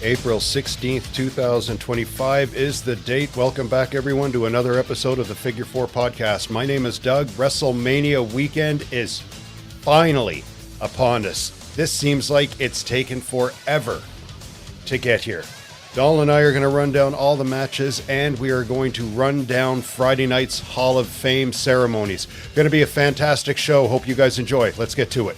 April 16th, 2025 is the date. Welcome back, everyone, to another episode of the Figure Four Podcast. My name is Doug. Wrestlemania weekend is finally upon us. This seems like it's taken forever to get here. Dahl and I are going to run down all the matches, and we are going to run down Friday night's Hall of Fame ceremonies. Going to be a fantastic show. Hope you guys enjoy. Let's get to it.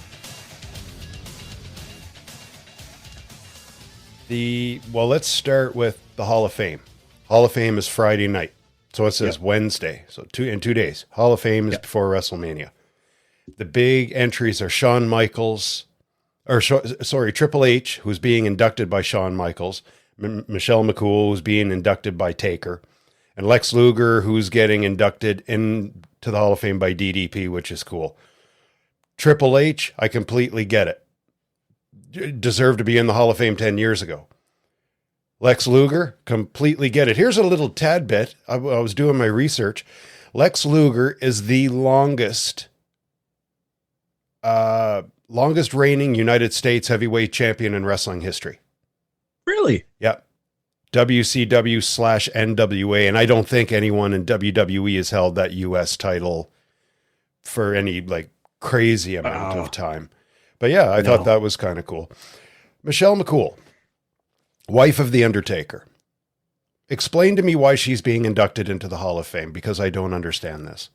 Let's start with the Hall of Fame. Hall of Fame is Friday night. So it says Wednesday. So in 2 days. Hall of Fame is before WrestleMania. The big entries are Triple H, who's being inducted by Shawn Michaels, Michelle McCool, who's being inducted by Taker, and Lex Luger, who's getting inducted into the Hall of Fame by DDP, which is cool. Triple H, I completely get it. Deserved to be in the Hall of Fame 10 years ago. Lex Luger, completely get it. Here's a little tad bit. I was doing my research. Lex Luger is the longest reigning United States heavyweight champion in wrestling history. Really? Yeah. WCW/NWA. And I don't think anyone in WWE has held that US title for any crazy amount of time. But yeah, I thought that was kind of cool. Michelle McCool, wife of The Undertaker. Explain to me why she's being inducted into the Hall of Fame, because I don't understand this.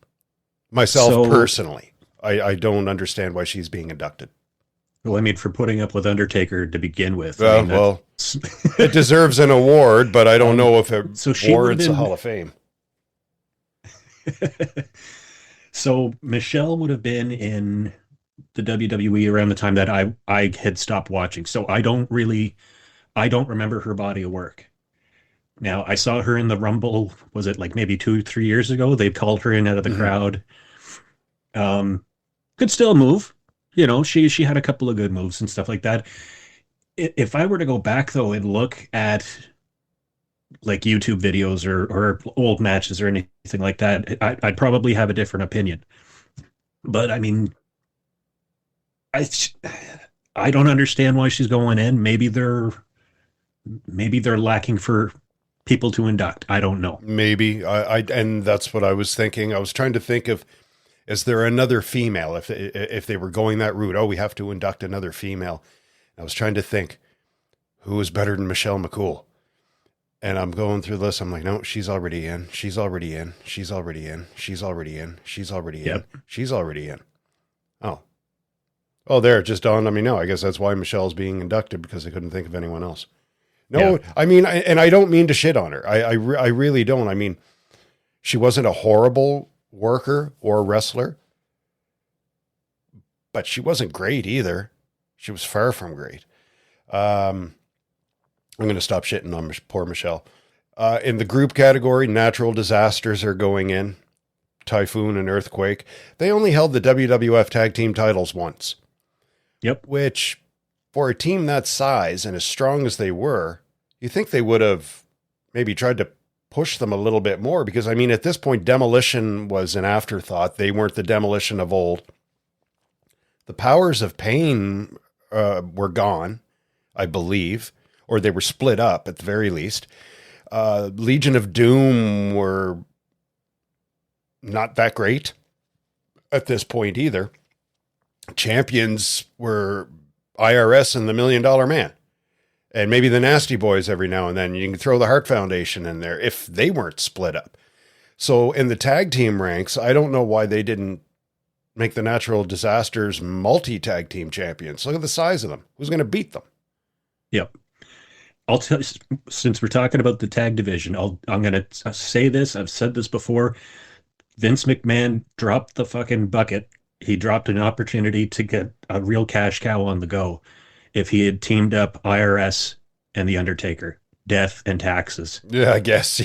Myself personally, I don't understand why she's being inducted. Well, I mean, for putting up with Undertaker to begin with. It deserves an award, but I don't know if it warrants a Hall of Fame. So Michelle would have been in the WWE around the time that I had stopped watching. So I don't remember her body of work. Now, I saw her in the Rumble, was it maybe 2-3 years ago? They called her in out of the crowd. Could still move. You know, she had a couple of good moves and stuff like that. If I were to go back, though, and look at YouTube videos or old matches or anything like that, I'd probably have a different opinion. But, I mean, I don't understand why she's going in. Maybe they're lacking for people to induct. I don't know. Maybe and that's what I was thinking. I was trying to think of, is there another female if they were going that route? Oh, we have to induct another female. I was trying to think who is better than Michelle McCool. And I'm going through this. I'm like, no, she's already in. She's already in. She's already in. She's already in. She's already in. Yep. She's already in. Oh, there, it just dawned on me now. I guess that's why Michelle's being inducted, because I couldn't think of anyone else. No, yeah. I mean, and I don't mean to shit on her. I really don't. I mean, she wasn't a horrible worker or wrestler, but she wasn't great either. She was far from great. I'm going to stop shitting on poor Michelle. In the group category, natural disasters are going in. Typhoon and earthquake. They only held the WWF tag team titles once. Yep. Which, for a team that size and as strong as they were, you think they would have maybe tried to push them a little bit more, because, I mean, at this point, Demolition was an afterthought. They weren't the Demolition of old. The Powers of Pain were gone, I believe, or they were split up at the very least. Legion of Doom were not that great at this point either. Champions were IRS and the $1 Million Man, and maybe the Nasty Boys every now and then. You can throw the Hart Foundation in there if they weren't split up. So in the tag team ranks, I don't know why they didn't make the Natural Disasters multi-tag team champions. Look at the size of them. Who's going to beat them? Yep. I'll tell you, since we're talking about the tag division, I'm going to say this. I've said this before. Vince McMahon dropped the fucking bucket. He dropped an opportunity to get a real cash cow on the go if he had teamed up IRS and The Undertaker. Death and taxes. Yeah, I guess.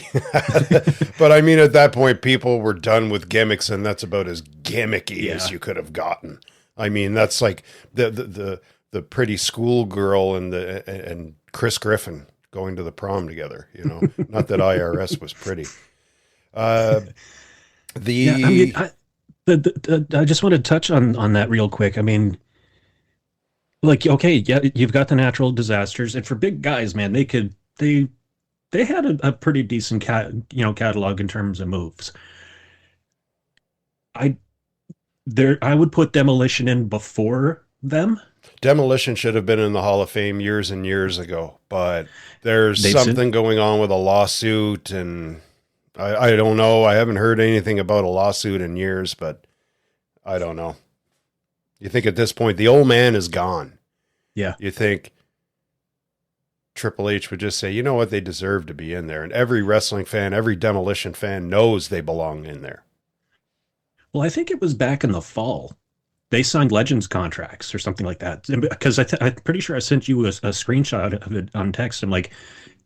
But I mean, at that point, people were done with gimmicks, and that's about as gimmicky as you could have gotten. I mean, that's like the pretty schoolgirl and Chris Griffin going to the prom together. You know, not that IRS was pretty. I just want to touch on that real quick. I mean, Like, okay, yeah, you've got the natural disasters, and for big guys, man, they had a pretty decent catalog in terms of moves. I I would put Demolition in before them. Demolition should have been in the Hall of Fame years and years ago, but there's They've seen something going on with a lawsuit, and I don't know. I haven't heard anything about a lawsuit in years, but I don't know. You think at this point the old man is gone. yeah. You think Triple H would just say, you know what, they deserve to be in there. And every wrestling fan, every Demolition fan knows they belong in there. Well, I think it was back in the fall. They signed Legends contracts or something like that. Because I'm pretty sure I sent you a screenshot of it on text. I'm like,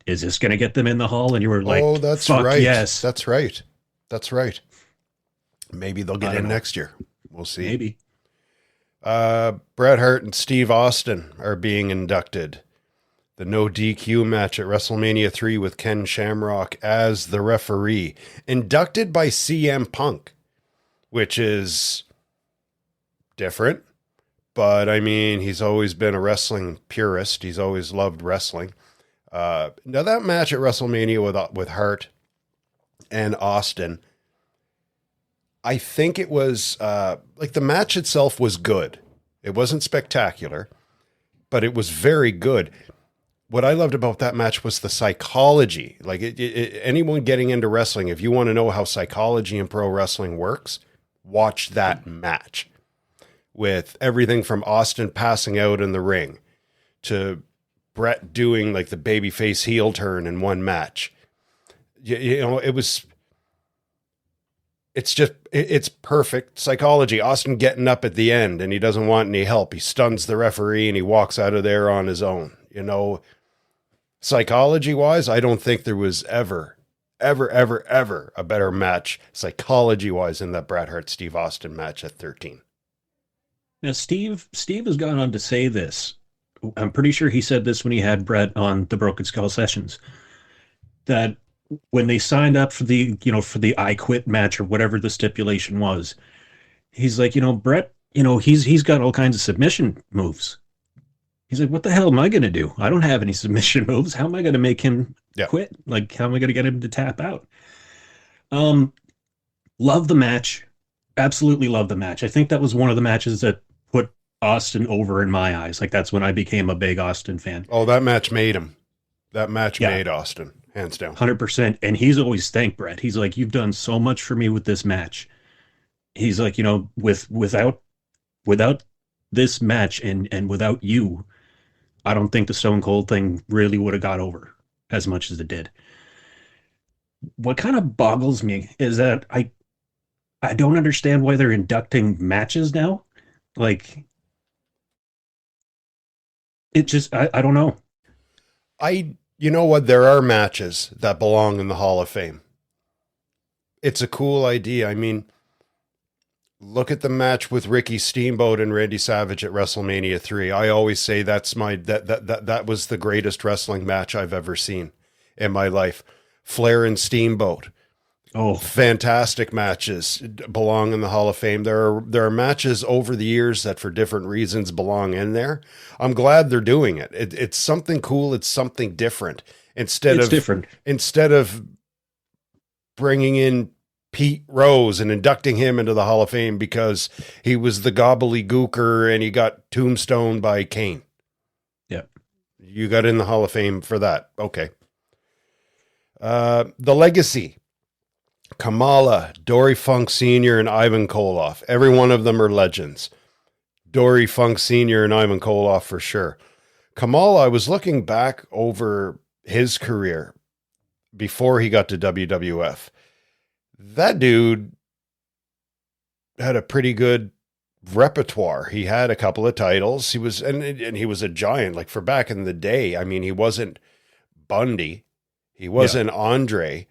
is this going to get them in the hall? And you were like, Oh, that's fuck right. yes. That's right. That's right. Maybe they'll get in next year. We'll see. Maybe. Bret Hart and Steve Austin are being inducted. The no DQ match at WrestleMania 3 with Ken Shamrock as the referee. Inducted by CM Punk, which is different. But, I mean, he's always been a wrestling purist. He's always loved wrestling. Now, that match at WrestleMania with Hart and Austin, I think it was, like, the match itself was good. It wasn't spectacular, but it was very good. What I loved about that match was the psychology. Like, anyone getting into wrestling, if you want to know how psychology in pro wrestling works, watch that match. With everything from Austin passing out in the ring to Bret doing like the babyface heel turn in one match. You know, it's perfect psychology. Austin getting up at the end and he doesn't want any help. He stuns the referee and he walks out of there on his own. You know, psychology wise, I don't think there was ever a better match psychology wise than that Bret Hart Steve Austin match at 13. Now, Steve has gone on to say this. I'm pretty sure he said this when he had Bret on the Broken Skull sessions, that when they signed up for the I Quit match or whatever the stipulation was, he's like, Bret, he's got all kinds of submission moves. He's like, what the hell am I going to do? I don't have any submission moves. How am I going to make him quit? Like, how am I going to get him to tap out? Love the match. Absolutely love the match. I think that was one of the matches that put Austin over in my eyes. Like, that's when I became a big Austin fan. Oh, that match made him. That match made Austin, hands down. 100%. And he's always thanked Bret. He's like, you've done so much for me with this match. He's like, without this match and without you, I don't think the Stone Cold thing really would have got over as much as it did. What kind of boggles me is that I don't understand why they're inducting matches now. Like, it just, I don't know. You know what? There are matches that belong in the Hall of Fame. It's a cool idea. I mean, look at the match with Ricky Steamboat and Randy Savage at WrestleMania 3. I always say that was the greatest wrestling match I've ever seen in my life. Flair and Steamboat. Oh, fantastic matches belong in the Hall of Fame. There are matches over the years that for different reasons belong in there. I'm glad they're doing it. It's something cool. It's something different. Instead of bringing in Pete Rose and inducting him into the Hall of Fame because he was the gobbledygooker and he got tombstoned by Kane. Yep. You got in the Hall of Fame for that. Okay. The Legacy. Kamala, Dory Funk Sr., and Ivan Koloff. Every one of them are legends. Dory Funk Sr. and Ivan Koloff for sure. Kamala, I was looking back over his career before he got to WWF. That dude had a pretty good repertoire. He had a couple of titles. He was and he was a giant. Like for back in the day, I mean, he wasn't Bundy. He wasn't Andre,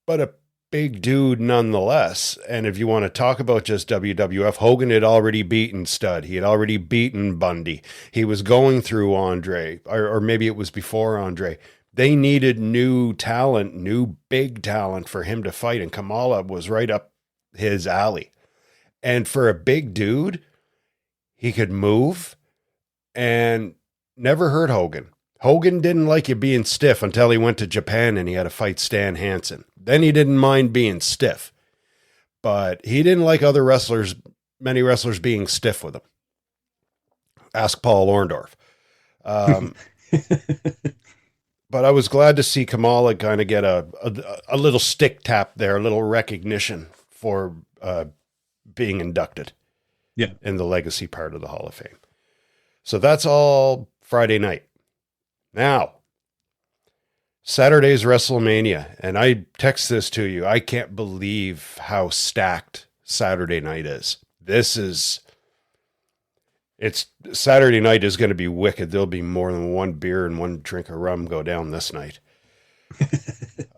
but a big dude nonetheless. And if you want to talk about just WWF, Hogan had already beaten Stud. He had already beaten Bundy. He was going through Andre, or maybe it was before Andre. They needed new talent, new big talent for him to fight. And Kamala was right up his alley. And for a big dude, he could move. and never hurt Hogan. Hogan didn't like you being stiff until he went to Japan and he had to fight Stan Hansen. Then he didn't mind being stiff, but he didn't like many wrestlers being stiff with him. Ask Paul Orndorff. But I was glad to see Kamala kind of get a little stick tap there, a little recognition for being inducted in the legacy part of the Hall of Fame. So that's all Friday night. Now, Saturday's WrestleMania, and I text this to you. I can't believe how stacked Saturday night is. Saturday night is going to be wicked. There'll be more than one beer and one drink of rum go down this night.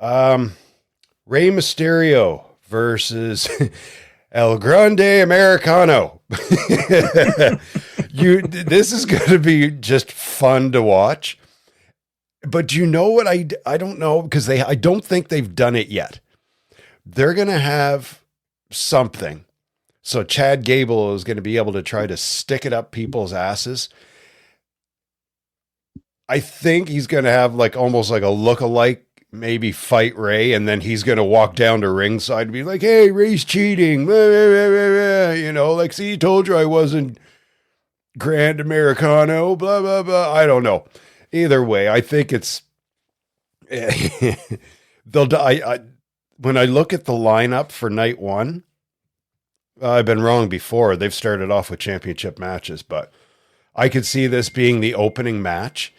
Rey Mysterio versus El Grande Americano. This is going to be just fun to watch. But you know what? I don't know, because I don't think they've done it yet. They're going to have something. So Chad Gable is going to be able to try to stick it up people's asses. I think he's going to have almost like a look-alike, maybe fight Ray, and then he's going to walk down to ringside and be like, "Hey, Ray's cheating." See, he told you I wasn't Grand Americano, blah, blah, blah. I don't know. Either way, I think it's they'll die. When I look at the lineup for night one, I've been wrong before. They've started off with championship matches, but I could see this being the opening match.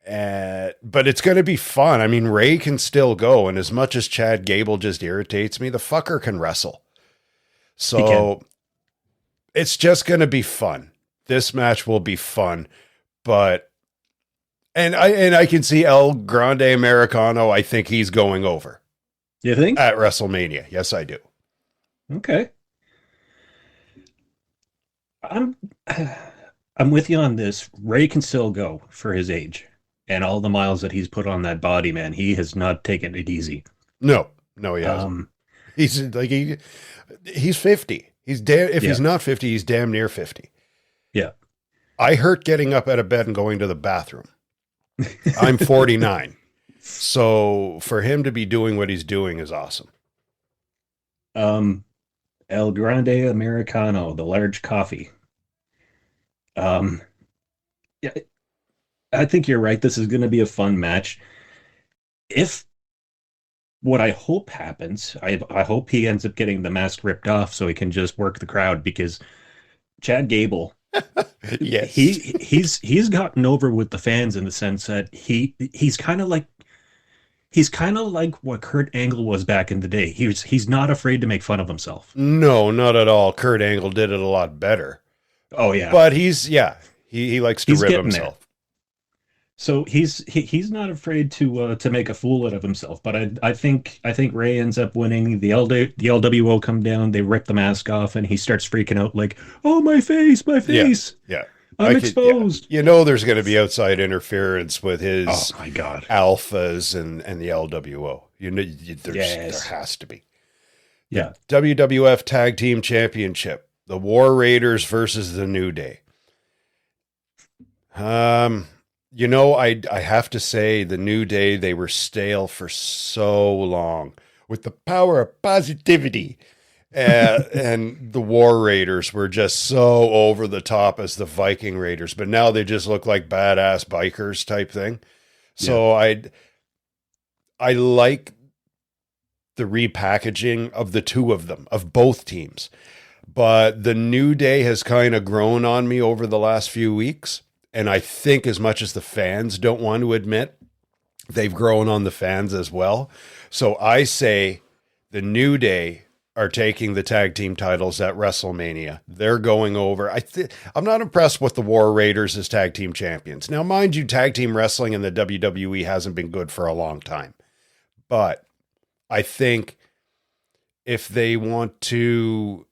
But it's going to be fun. I mean, Ray can still go, and as much as Chad Gable just irritates me, the fucker can wrestle. So it's just going to be fun. This match will be fun, but I can see El Grande Americano. I think he's going over. You think? At WrestleMania. Yes, I do. Okay. I'm with you on this. Ray can still go for his age and all the miles that he's put on that body, man. He has not taken it easy. No, he hasn't. He's 50. He's not 50, he's damn near 50. Yeah. I hurt getting up out of bed and going to the bathroom. I'm 49. So for him to be doing what he's doing is awesome. El Grande Americano, the large coffee. Yeah, I think you're right. This is going to be a fun match. If what I hope happens, I hope he ends up getting the mask ripped off so he can just work the crowd, because Chad Gable, yes, he's gotten over with the fans in the sense that he's kind of like what Kurt Angle was back in the day. He's not afraid to make fun of himself. No, not at all. Kurt Angle did it a lot better. Oh yeah, but he likes to rib himself. There. So he's not afraid to make a fool out of himself. But I think Ray ends up winning. The LWO come down, they rip the mask off, and he starts freaking out like, "Oh, my face, my face! Yeah. I'm exposed." Yeah. There's going to be outside interference with his alphas and the LWO. There has to be. Yeah. WWF Tag Team Championship. The War Raiders versus the New Day. I have to say the New Day, they were stale for so long with the power of positivity. And the War Raiders were just so over the top as the Viking Raiders, but now they just look like badass bikers type thing. So I like the repackaging of the two of them, of both teams. But the New Day has kind of grown on me over the last few weeks. And I think as much as the fans don't want to admit, they've grown on the fans as well. So I say the New Day are taking the tag team titles at WrestleMania. They're going over. I'm not impressed with the War Raiders as tag team champions. Now, mind you, tag team wrestling in the WWE hasn't been good for a long time. But I think if they want to,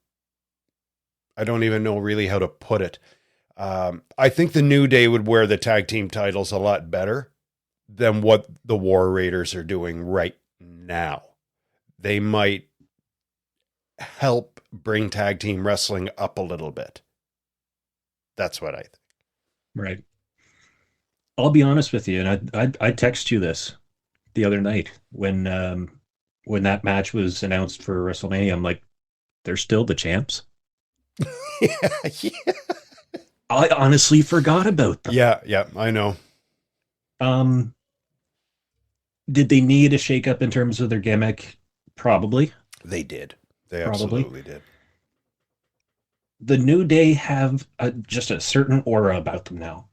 I don't even know really how to put it. I think the New Day would wear the tag team titles a lot better than what the War Raiders are doing right now. They might help bring tag team wrestling up a little bit. That's what I think. Right. I'll be honest with you, and I text you this the other night when that match was announced for WrestleMania. I'm like, they're still the champs. Yeah, yeah, I honestly forgot about them. yeah, yeah. I know Um, did they need a shakeup in terms of their gimmick? Probably, they did. They probably. absolutely did. The New Day have just a certain aura about them now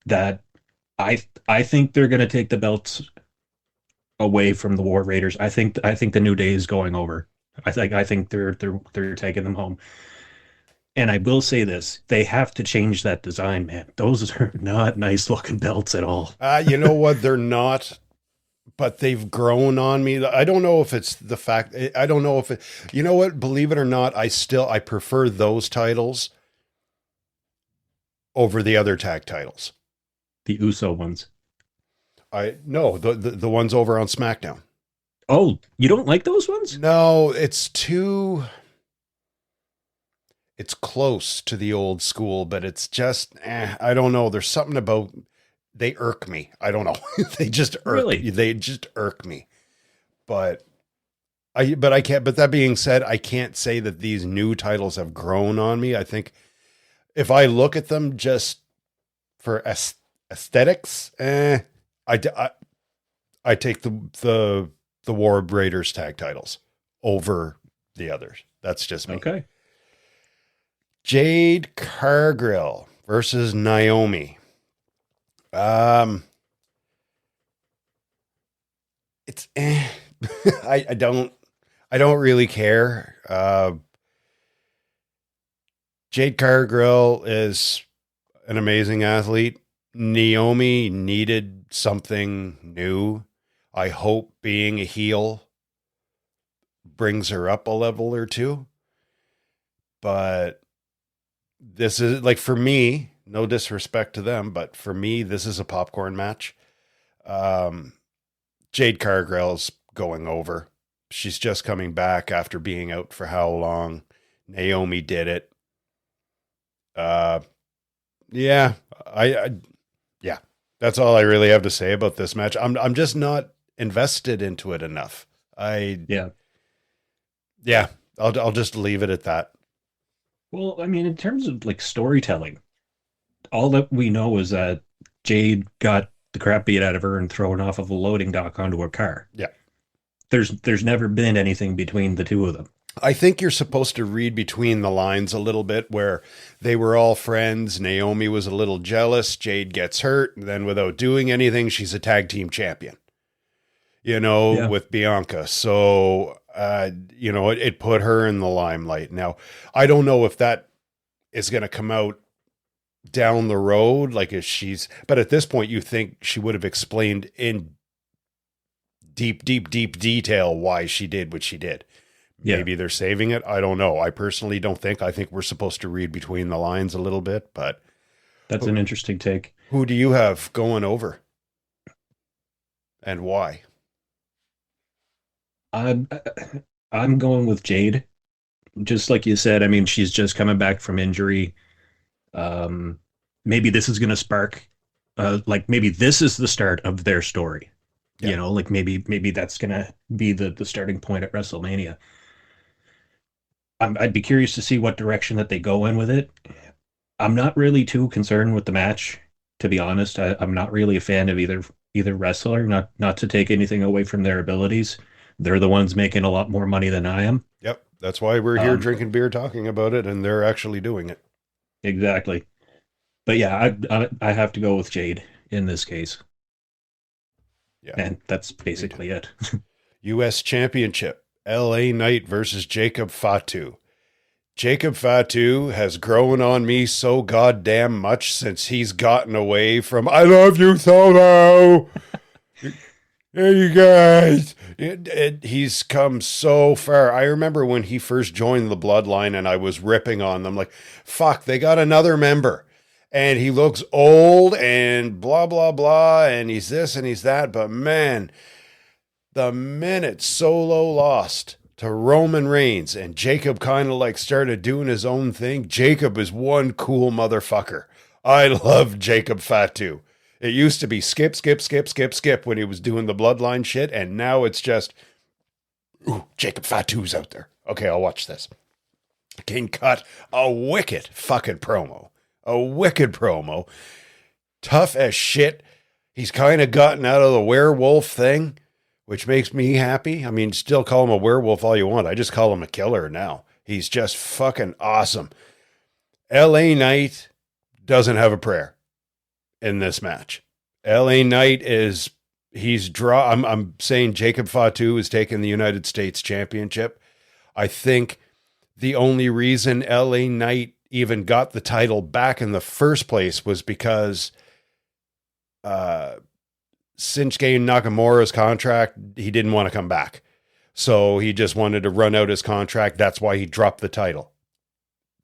that I think they're going to take the belts away from the War Raiders. I think the New Day is going over. I think they're taking them home. And I will say this: they have to change that design, man. Those are not nice looking belts at all. You know what? They're not, but they've grown on me. I don't know if it's the fact. I don't know if it. You know what? Believe it or not, I prefer those titles over the other tag titles. The USO ones. I no the ones over on SmackDown. Oh, you don't like those ones? No, it's too. It's close to the old school, but it's just I don't know. There's something about they irk me. I don't know. They just irk. Really? They just irk me. But I can't. But that being said, I can't say that these new titles have grown on me. I think if I look at them just for aesthetics, I I take the War Raiders tag titles over the others. That's just me. Okay. Jade Cargill versus Naomi. It's I don't really care. Jade Cargill is an amazing athlete. Naomi needed something new. I hope being a heel brings her up a level or two. But this is like for me, no disrespect to them, but for me, this is a popcorn match. Jade Cargill's going over. She's just coming back after being out for how long? Naomi did it. Yeah, yeah. That's all I really have to say about this match. I'm just not invested into it enough. Yeah. Yeah. I'll just leave it at that. Well, I mean, in terms of like storytelling, all that we know is that Jade got the crap beat out of her and thrown off of a loading dock onto a car. Yeah. There's never been anything between the two of them. I think you're supposed to read between the lines a little bit where they were all friends. Naomi was a little jealous. Jade gets hurt. And then without doing anything, she's a tag team champion, Yeah. with Bianca. So, it put her in the limelight. Now, I don't know if that is going to come out down the road. Like but at this point, you think she would have explained in deep, deep, deep detail why she did what she did. Yeah. Maybe they're saving it. I don't know. I personally don't think. I think we're supposed to read between the lines a little bit, but That's an interesting take. who do you have going over and why? I'm I'm going with Jade. Just like you said, I mean, she's just coming back from injury. Um, maybe this is going to spark, like maybe this is the start of their story. Yeah. Like maybe that's going to be the starting point at WrestleMania. I'd be curious to see what direction that they go in with it. I'm not really too concerned with the match, to be honest. I'm not really a fan of either wrestler. Not to take anything away from their abilities. They're the ones making a lot more money than I am. Yep. That's why we're here Um, drinking beer, talking about it, and they're actually doing it. Exactly. But yeah, I have to go with Jade in this case, Yeah. and that's basically it. U.S. Championship, L.A. Knight versus Jacob Fatu. Jacob Fatu has grown on me so goddamn much since he's gotten away from I love you, Solo. Hey, you guys. He's come so far. I remember when he first joined the Bloodline and I was ripping on them like, fuck, they got another member. And he looks old and blah, blah, blah. And he's this and he's that. But man, the minute Solo lost to Roman Reigns and Jacob kind of like started doing his own thing, Jacob is one cool motherfucker. I love Jacob Fatu. It used to be skip, skip, skip, skip, skip when he was doing the bloodline shit, and now it's just, ooh, Jacob Fatu's out there. Okay, I'll watch this. King cut a wicked fucking promo. A wicked promo. Tough as shit. He's kind of gotten out of the werewolf thing, which makes me happy. I mean, still call him a werewolf all you want. I just call him a killer now. He's just fucking awesome. LA Knight doesn't have a prayer in this match. LA Knight is, I'm saying Jacob Fatu is taking the United States Championship. I think the only reason LA Knight even got the title back in the first place was because Shinsuke Nakamura's contract, he didn't want to come back. So he just wanted to run out his contract. That's why he dropped the title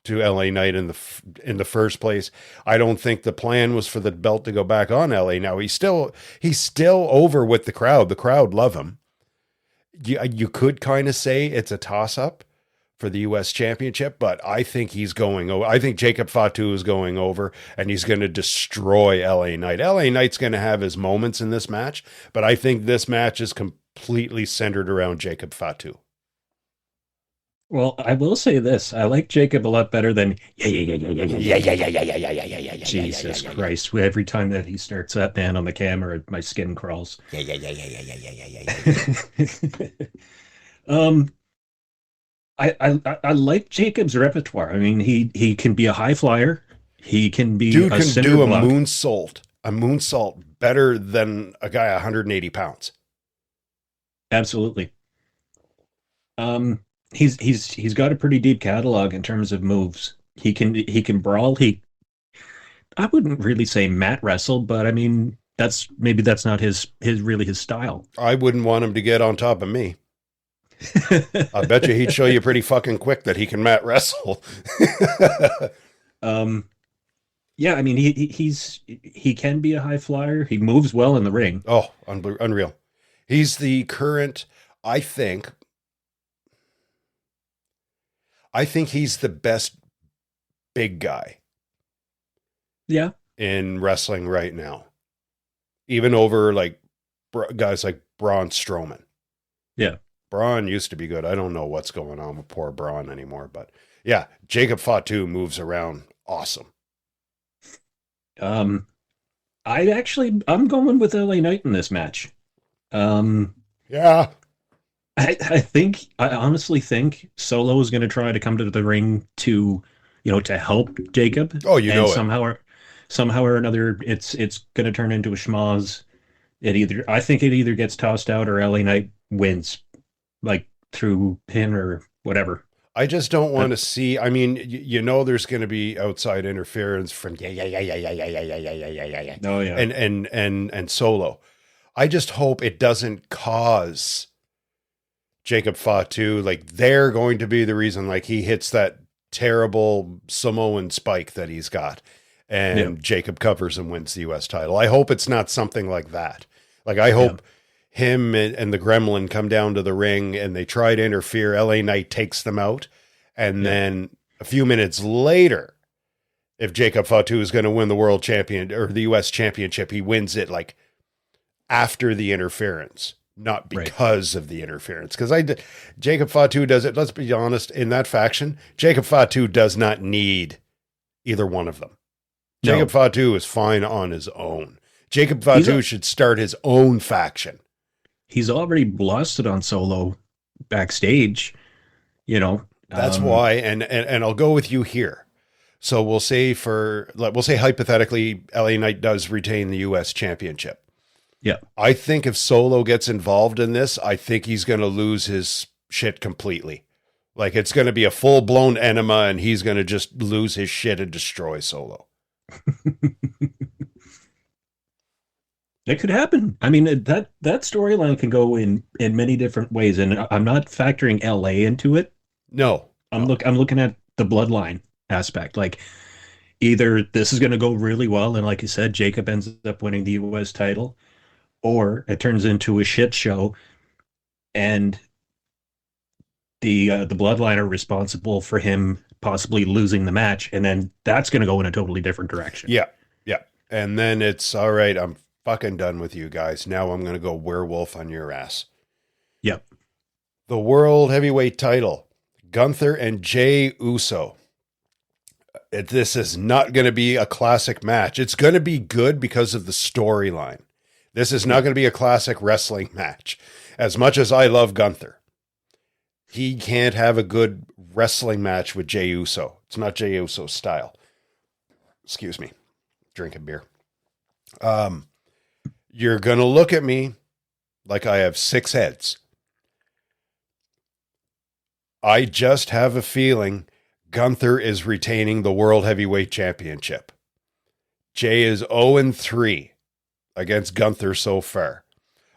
to LA Knight in the first place. I don't think the plan was for the belt to go back on LA. Now he's still over with the crowd. The crowd love him. You could kind of say it's a toss up for the U.S. Championship, but I think he's going over. I think Jacob Fatu is going over, and he's going to destroy LA Knight. LA Knight's going to have his moments in this match, but I think this match is completely centered around Jacob Fatu. Well, I will say this. I like Jacob a lot better than Jesus Christ. Every time that he starts that man on the camera, my skin crawls. I like Jacob's repertoire. I mean, he can be a high flyer. He can be Dude a can cinder do block. a moonsault better than a guy 180 pounds. Absolutely. He's got a pretty deep catalog in terms of moves. He can brawl. I wouldn't really say mat wrestle, but I mean that's not his style. I wouldn't want him to get on top of me. I bet you he'd show you pretty fucking quick that he can mat wrestle. Yeah, I mean he can be a high flyer. He moves well in the ring. Oh, unreal. He's the current, I think he's the best big guy. Yeah. In wrestling right now. Even over like guys like Braun Strowman. Yeah. Braun used to be good. I don't know what's going on with poor Braun anymore, but yeah, Jacob Fatu moves around awesome. I'm going with LA Knight in this match. Yeah. I honestly think Solo is going to try to come to the ring to help Jacob. Oh, somehow or another, it's going to turn into a schmoz. I think it either gets tossed out or LA Knight wins, like through pin or whatever. I just don't want to see. I mean, there's going to be outside interference from Oh yeah, and Solo. I just hope it doesn't cause Jacob Fatu, like they're going to be the reason, like he hits that terrible Samoan spike that he's got, and Jacob covers and wins the U.S. title. I hope it's not something like that. Like I hope him and the Gremlin come down to the ring and they try to interfere. LA Knight takes them out, and then a few minutes later, if Jacob Fatu is going to win the world champion or the U.S. championship, he wins it like after the interference. Not because of the interference. Because Jacob Fatu does it, let's be honest, in that faction, Jacob Fatu does not need either one of them. No. Jacob Fatu is fine on his own. Jacob Fatu should start his own faction. He's already blasted on Solo backstage, That's why, and I'll go with you here. So we'll say hypothetically, LA Knight does retain the U.S. championship. Yeah. I think if Solo gets involved in this, I think he's going to lose his shit completely. Like it's going to be a full-blown enema and he's going to just lose his shit and destroy Solo. It could happen. I mean, that storyline can go in many different ways, and I'm not factoring LA into it. No. I'm looking at the bloodline aspect. Like either this is going to go really well and like you said, Jacob ends up winning the US title, or it turns into a shit show and the bloodline are responsible for him possibly losing the match, and then that's going to go in a totally different direction. Yeah. Yeah. And then it's all right. I'm fucking done with you guys. Now I'm going to go werewolf on your ass. Yep. The world heavyweight title, Gunther and Jey Uso. This is not going to be a classic match. It's going to be good because of the storyline. This is not going to be a classic wrestling match. As much as I love Gunther, he can't have a good wrestling match with Jey Uso. It's not Jey Uso's style. Excuse me. Drinking beer. You're going to look at me like I have 6 heads. I just have a feeling Gunther is retaining the World Heavyweight Championship. Jey is 0-3 against Gunther so far.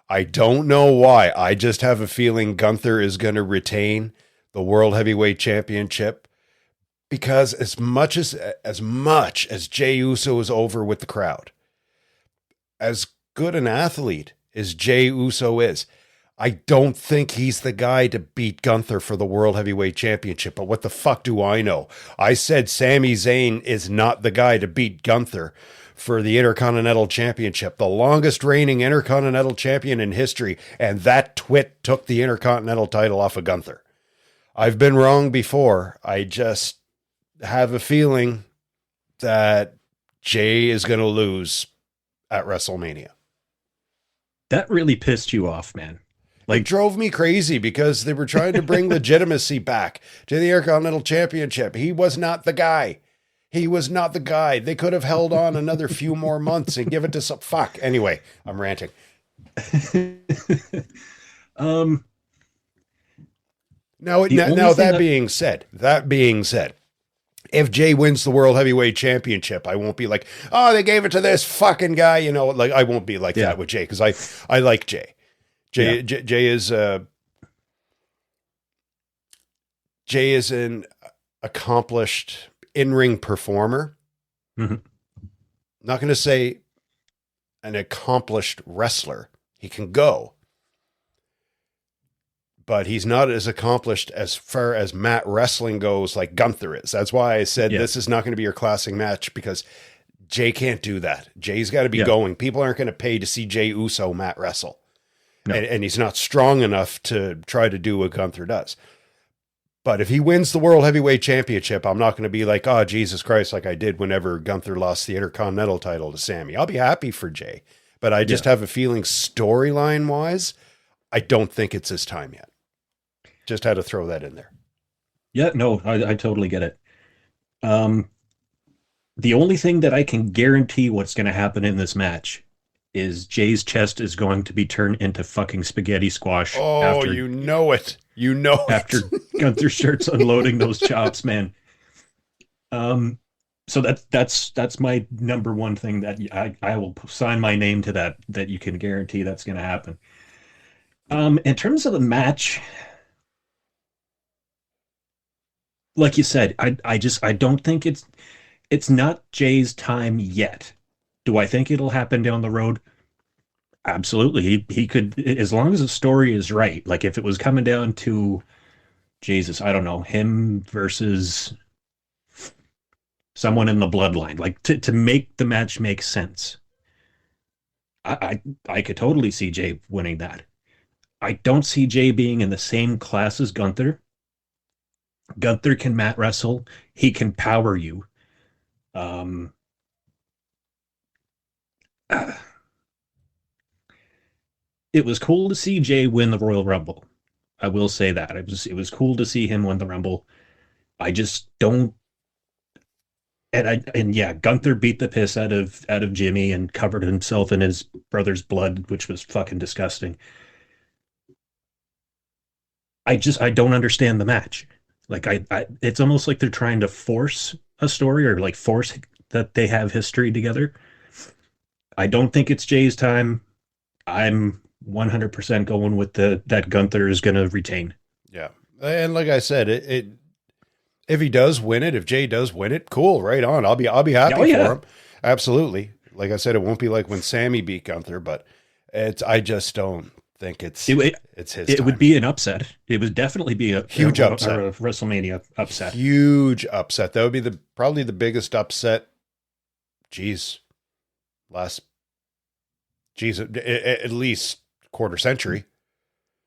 I don't know why. I just have a feeling Gunther is going to retain the World Heavyweight Championship because as much as Jey Uso is over with the crowd, as good an athlete as Jey Uso is, I don't think he's the guy to beat Gunther for the World Heavyweight Championship. But what the fuck do I know? I said Sami Zayn is not the guy to beat Gunther for the Intercontinental Championship, the longest reigning Intercontinental Champion in history, and that twit took the Intercontinental title off of Gunther. I've been wrong before. I just have a feeling that Jey is going to lose at WrestleMania. That really pissed you off, man. It drove me crazy because they were trying to bring legitimacy back to the Intercontinental Championship. He was not the guy. He was not the guy. They could have held on another few more months and give it to some fuck. Anyway, I'm ranting. Now that being said, if Jey wins the World Heavyweight Championship, I won't be like, oh, they gave it to this fucking guy. You know, like I won't be like that with Jey because I like Jey. Jey is an accomplished in-ring performer. Mm-hmm. Not going to say an accomplished wrestler. He can go, but he's not as accomplished as far as mat wrestling goes like Gunther is. That's why I said this is not going to be your classic match because Jey can't do that. Jey's got to be going. People aren't going to pay to see Jey Uso mat wrestle. No. And he's not strong enough to try to do what Gunther does. But if he wins the World Heavyweight Championship, I'm not going to be like, oh, Jesus Christ, like I did whenever Gunther lost the Intercontinental title to Sami. I'll be happy for Jey. But I just have a feeling storyline-wise, I don't think it's his time yet. Just had to throw that in there. Yeah, no, I totally get it. The only thing that I can guarantee what's going to happen in this match is Jey's chest is going to be turned into fucking spaghetti squash. Oh, you know it. You know after Gunther starts unloading those chops, man. So that's my number one thing that I will sign my name to that you can guarantee that's going to happen. In terms of the match, like you said, I don't think it's not Jey's time yet. Do I think it'll happen down the road? Absolutely. He could, as long as the story is right. Like if it was coming down to, Jesus, I don't know, him versus someone in the bloodline, like to make the match make sense. I could totally see Jey winning that. I don't see Jey being in the same class as Gunther. Gunther can mat wrestle. He can power you. It was cool to see Jey win the Royal Rumble. I will say that. It was cool to see him win the Rumble. I just don't. And yeah, Gunther beat the piss out of Jimmy and covered himself in his brother's blood, which was fucking disgusting. I don't understand the match. Like it's almost like they're trying to force a story or like force that they have history together. I don't think it's Jey's time. I'm 100% going with that Gunther is going to retain. Yeah. And like I said, if he does win it, if Jey does win it, cool, right on. I'll be happy for him. Absolutely. Like I said, it won't be like when Sami beat Gunther, but I just don't think It, it, it's his it would time. be an upset. It would definitely be Huge upset. a WrestleMania upset. Huge upset. That would be probably the biggest upset. Geez, last at least quarter century.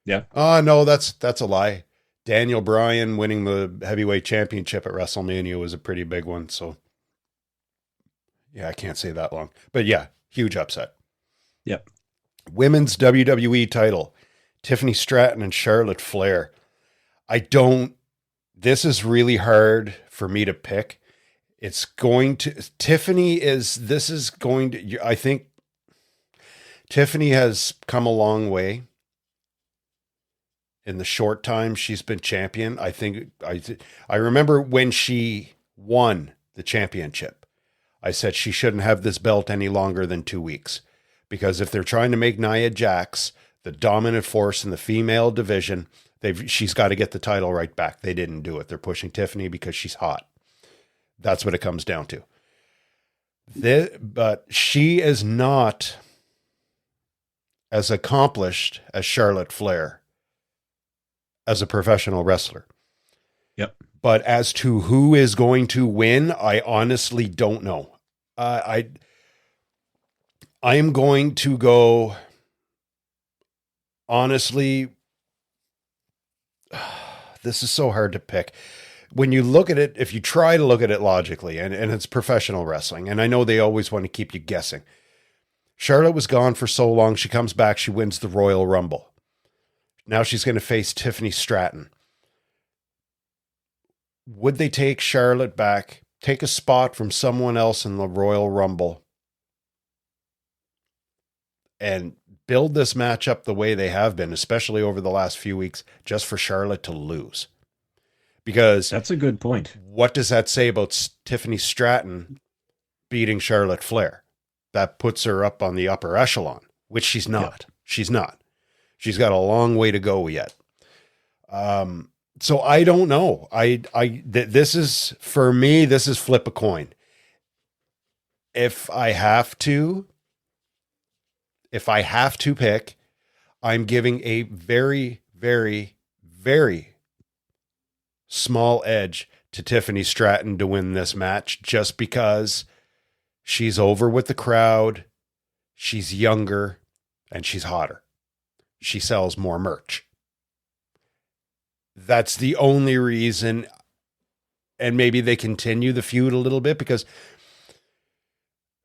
Yeah. No, that's a lie. Daniel Bryan winning the heavyweight championship at WrestleMania was a pretty big one. So yeah, I can't say that long, but yeah, huge upset. Yep. Women's WWE title, Tiffany Stratton and Charlotte Flair. This is really hard for me to pick. I think Tiffany has come a long way in the short time she's been champion. I remember when she won the championship, I said she shouldn't have this belt any longer than 2 weeks, because if they're trying to make Nia Jax the dominant force in the female division, she's got to get the title right back. They didn't do it. They're pushing Tiffany because she's hot. That's what it comes down to. But she is not as accomplished as Charlotte Flair as a professional wrestler. Yep. But as to who is going to win, I honestly don't know. I am going to go, honestly, this is so hard to pick. When you look at it, if you try to look at it logically, and it's professional wrestling, and I know they always want to keep you guessing. Charlotte was gone for so long. She comes back. She wins the Royal Rumble. Now she's going to face Tiffany Stratton. Would they take Charlotte back, take a spot from someone else in the Royal Rumble, and build this match up the way they have been, especially over the last few weeks, just for Charlotte to lose? Because that's a good point. What does that say about Tiffany Stratton beating Charlotte Flair? That puts her up on the upper echelon, which she's not. Yeah. She's not. She's got a long way to go yet. So I don't know. This is, for me, this is flip a coin. If I have to pick, I'm giving a very, very, very small edge to Tiffany Stratton to win this match, just because she's over with the crowd, she's younger, and she's hotter. She sells more merch. That's the only reason. And maybe they continue the feud a little bit, because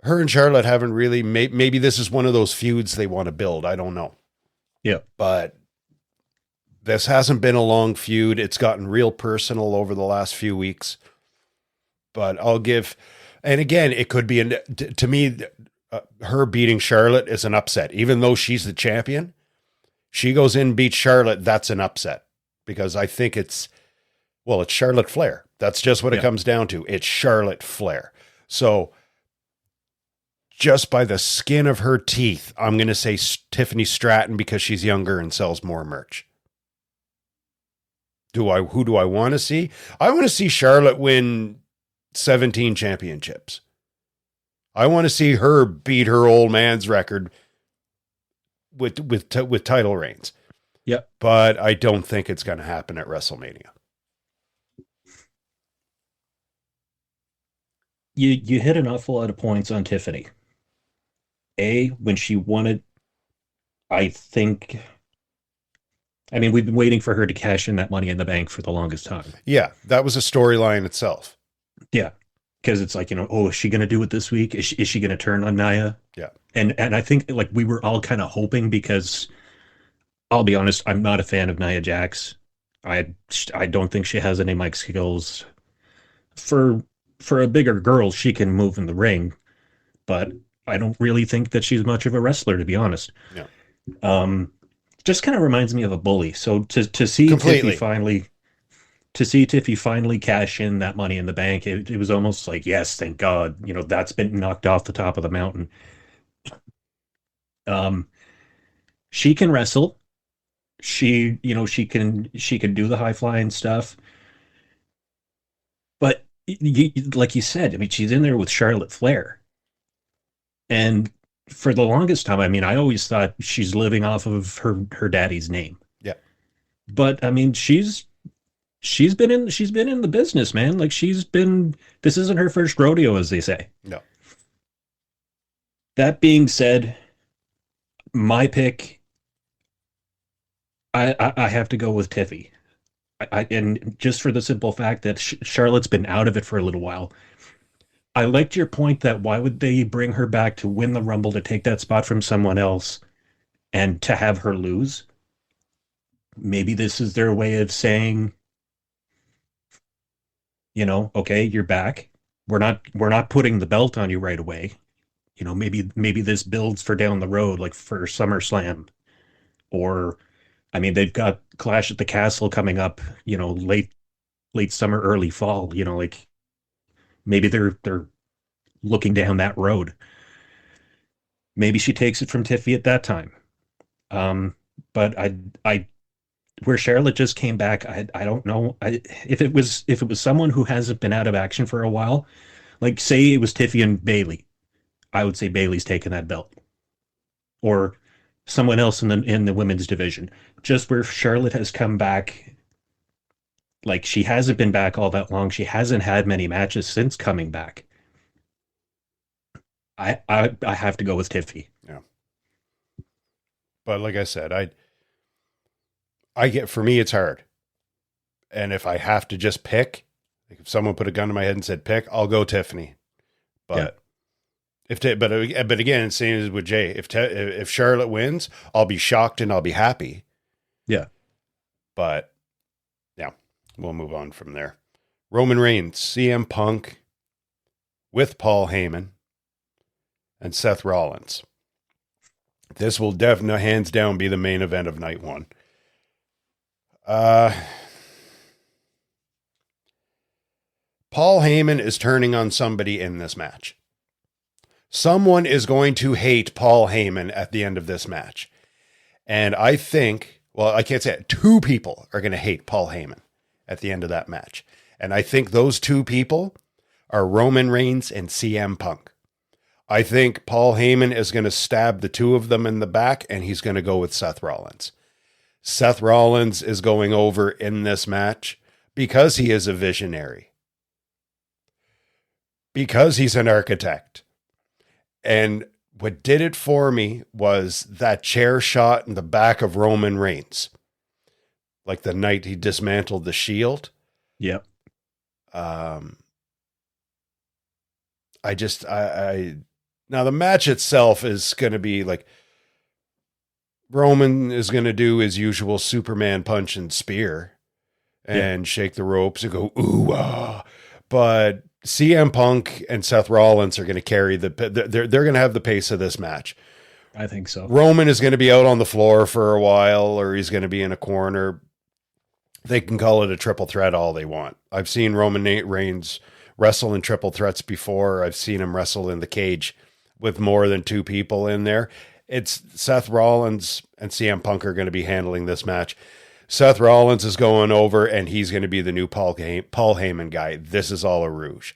her and Charlotte haven't really, maybe this is one of those feuds they want to build. I don't know. Yeah. But this hasn't been a long feud. It's gotten real personal over the last few weeks. But I'll give, and again, it could be, to me, her beating Charlotte is an upset. Even though she's the champion, she goes in and beats Charlotte, that's an upset. Because I think it's Charlotte Flair. That's just what it comes down to. It's Charlotte Flair. So just by the skin of her teeth, I'm going to say Tiffany Stratton, because she's younger and sells more merch. Who do I want to see? I want to see Charlotte win 17 championships. I want to see her beat her old man's record with title reigns. Yeah. But I don't think it's going to happen at WrestleMania. You hit an awful lot of points on Tiffany. When she won it, we've been waiting for her to cash in that Money in the Bank for the longest time. Yeah, that was a storyline itself. Yeah, because it's like, is she going to do it this week? Is she going to turn on Nia? Yeah. And I think, like, we were all kind of hoping, because I'll be honest, I'm not a fan of Nia Jax. I don't think she has any mic skills. For a bigger girl, she can move in the ring, but I don't really think that she's much of a wrestler, to be honest. Yeah. Just kind of reminds me of a bully. So to see Completely. Tiffy finally cash in that Money in the Bank, it was almost like, yes, thank God, that's been knocked off the top of the mountain. She can wrestle. She can do the high flying stuff. But like you said, she's in there with Charlotte Flair. And for the longest time, I mean, I always thought she's living off of her daddy's name. Yeah. But I mean, she's been in the business, man. Like this isn't her first rodeo, as they say. No. That being said, my pick, I have to go with Tiffy. And just for the simple fact that Charlotte's been out of it for a little while. I liked your point that why would they bring her back to win the Rumble to take that spot from someone else and to have her lose? Maybe this is their way of saying, okay, you're back. We're not putting the belt on you right away. Maybe this builds for down the road, like for SummerSlam, or I mean, they've got Clash at the Castle coming up, late summer, early fall. Like maybe they're looking down that road. Maybe she takes it from Tiffy at that time. But I where Charlotte just came back, I don't know. If it was someone who hasn't been out of action for a while, like say it was Tiffy and Bayley, I would say Bayley's taking that belt, or someone else in the women's division. Just where Charlotte has come back, like she hasn't been back all that long. She hasn't had many matches since coming back. I have to go with Tiffy. Yeah. But like I said, for me, it's hard. And if I have to just pick, like if someone put a gun to my head and said, pick, I'll go Tiffany. But but again, same as with Jay, if Charlotte wins, I'll be shocked and I'll be happy. Yeah. But yeah, we'll move on from there. Roman Reigns, CM Punk with Paul Heyman and Seth Rollins. This will definitely, hands down, be the main event of night one. Paul Heyman is turning on somebody in this match. Someone is going to hate Paul Heyman at the end of this match. And I think, well, I can't say it, 2 people are going to hate Paul Heyman at the end of that match. And I think those 2 people are Roman Reigns and CM Punk. I think Paul Heyman is going to stab the 2 of them in the back, and he's going to go with Seth Rollins. Seth Rollins is going over in this match because he is a visionary. Because he's an architect. And what did it for me was that chair shot in the back of Roman Reigns. Like the night he dismantled the Shield. Yep. Now the match itself is going to be like Roman is going to do his usual Superman punch and spear and shake the ropes and go, ooh, ah. But CM Punk and Seth Rollins are going to carry they're going to have the pace of this match. I think so. Roman is going to be out on the floor for a while, or he's going to be in a corner. They can call it a triple threat all they want. I've seen Roman Reigns wrestle in triple threats before. I've seen him wrestle in the cage with more than 2 people in there. It's Seth Rollins and CM Punk are going to be handling this match. Seth Rollins is going over, and he's going to be the new Paul Heyman guy. This is all a rouge.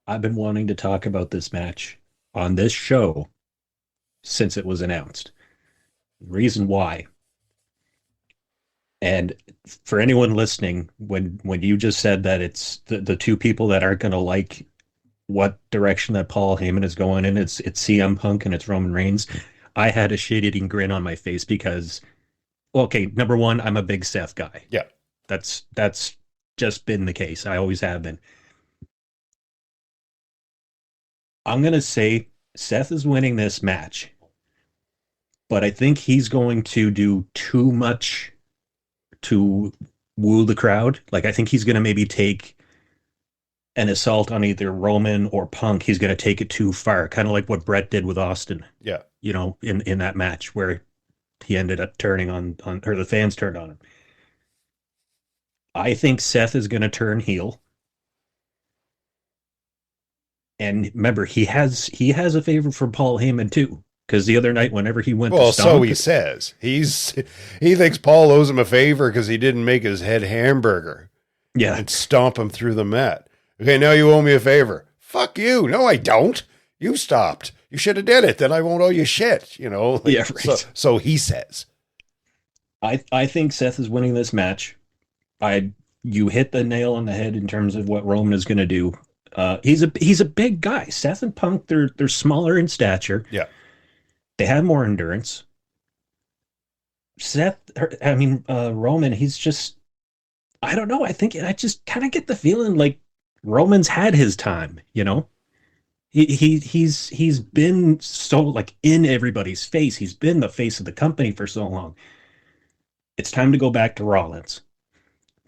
I've been wanting to talk about this match on this show since it was announced. Reason why. And for anyone listening, when you just said that it's the 2 people that aren't going to like what direction that Paul Heyman is going in, it's CM Punk and it's Roman Reigns, I had a shit-eating grin on my face because, okay, number one, I'm a big Seth guy. Yeah. That's just been the case. I always have been. I'm going to say Seth is winning this match, but I think he's going to do too much to woo the crowd. Like, I think he's going to maybe take an assault on either Roman or Punk. He's going to take it too far, kind of like what Brett did with Austin. Yeah. In that match where he ended up turning on or the fans turned on him. I think Seth is going to turn heel. And remember, he has a favor for Paul Heyman too, because the other night, whenever he went, so he says he thinks Paul owes him a favor because he didn't make his head hamburger, and stomp him through the mat. Okay, now you owe me a favor. Fuck you. No, I don't. You stopped. You should have did it. Then I won't owe you shit. Yeah, right. So he says. I think Seth is winning this match. You hit the nail on the head in terms of what Roman is going to do. He's a big guy. Seth and Punk, they're smaller in stature. Yeah. They have more endurance. Roman, he's just, I don't know. I just kind of get the feeling like Roman's had his time, He's been so like in everybody's face. He's been the face of the company for so long. It's time to go back to Rollins.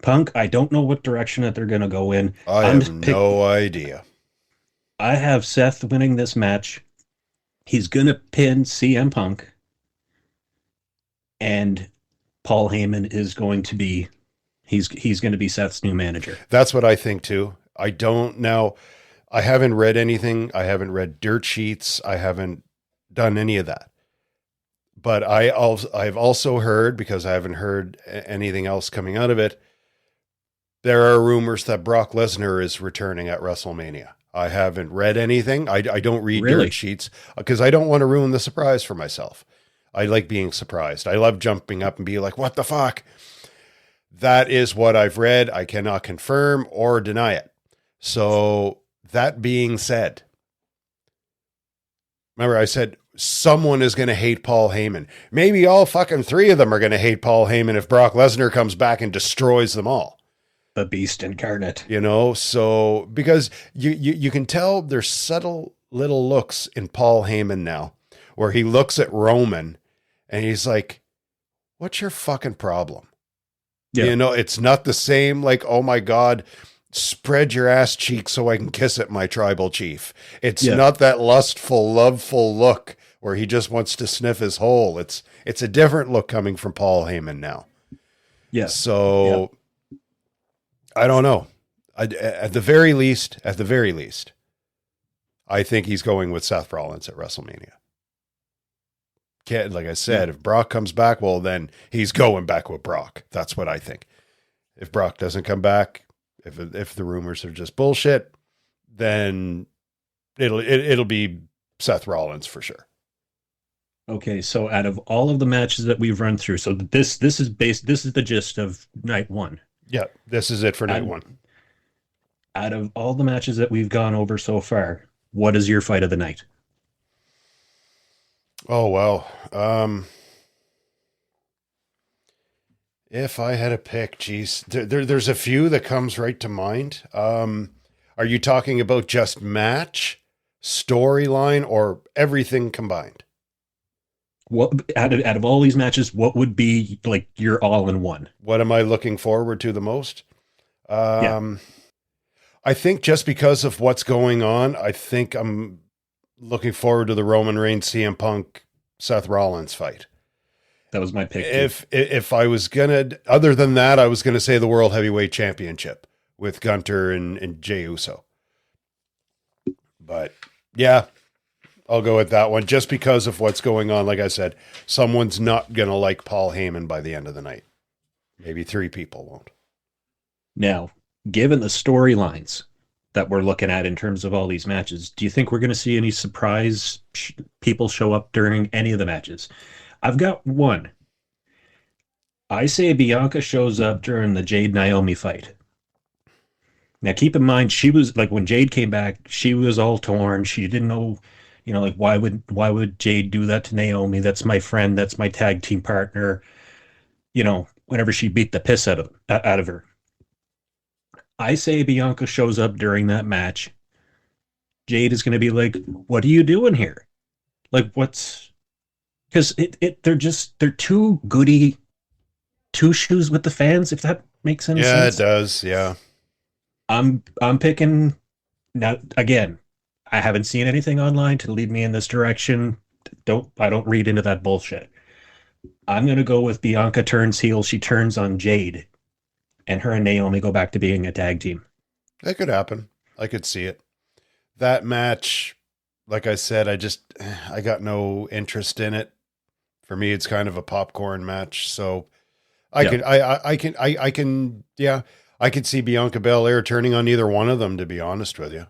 Punk, I don't know what direction that they're going to go in. I have no idea. I have Seth winning this match. He's going to pin CM Punk. And Paul Heyman is going to be, he's going to be Seth's new manager. That's what I think too. I don't know. I haven't read anything. I haven't read dirt sheets. I haven't done any of that. But I've also heard, because I haven't heard anything else coming out of it, there are rumors that Brock Lesnar is returning at WrestleMania. I haven't read anything. I don't read dirt sheets because I don't want to ruin the surprise for myself. I like being surprised. I love jumping up and be like, what the fuck? That is what I've read. I cannot confirm or deny it. So that being said, remember I said someone is going to hate Paul Heyman. Maybe all fucking three of them are going to hate Paul Heyman if Brock Lesnar comes back and destroys them all. The beast incarnate. So because you can tell there's subtle little looks in Paul Heyman now where he looks at Roman and he's like, what's your fucking problem? Yeah. It's not the same like, oh my God, spread your ass cheek so I can kiss it, my tribal chief. It's not that lustful, loveful look where he just wants to sniff his hole. It's a different look coming from Paul Heyman now. Yeah. So I don't know. At the very least, I think he's going with Seth Rollins at WrestleMania. Like I said, if Brock comes back, well, then he's going back with Brock. That's what I think. If Brock doesn't come back, if the rumors are just bullshit, then it'll be Seth Rollins for sure. Okay, so out of all of the matches that we've run through, so this is the gist of night one. Yeah, this is it for night one. Out of all the matches that we've gone over so far, what is your fight of the night? Oh, wow. If I had a pick, geez, there's a few that comes right to mind. Are you talking about just match, storyline, or everything combined? What out of all these matches, what would be like your all-in-one? What am I looking forward to the most? I think just because of what's going on, I think I'm looking forward to the Roman Reigns, CM Punk, Seth Rollins fight. That was my pick. If I was gonna, other than that, I was gonna say the World Heavyweight Championship with Gunter and Jey Uso. But yeah, I'll go with that one just because of what's going on. Like I said, someone's not gonna like Paul Heyman by the end of the night. Maybe 3 people won't. Now, given the storylines that we're looking at in terms of all these matches, do you think we're going to see any surprise people show up during any of the matches? I've got one. I say Bianca shows up during the Jade Naomi fight. Now, keep in mind, she was like, when Jade came back, she was all torn. She didn't know, like, why would Jade do that to Naomi? That's my friend. That's my tag team partner. Whenever she beat the piss out of her. I say Bianca shows up during that match. Jade is going to be like, what are you doing here? Like, what's... Because they're too goody, two shoes with the fans, if that makes any sense. Yeah, it does, yeah. I'm picking... Now, again, I haven't seen anything online to lead me in this direction. I don't read into that bullshit. I'm going to go with Bianca turns heel. She turns on Jade. And her and Naomi go back to being a tag team. That could happen. I could see it. That match, like I said, I got no interest in it. For me, it's kind of a popcorn match. So I could see Bianca Belair turning on either one of them, to be honest with you.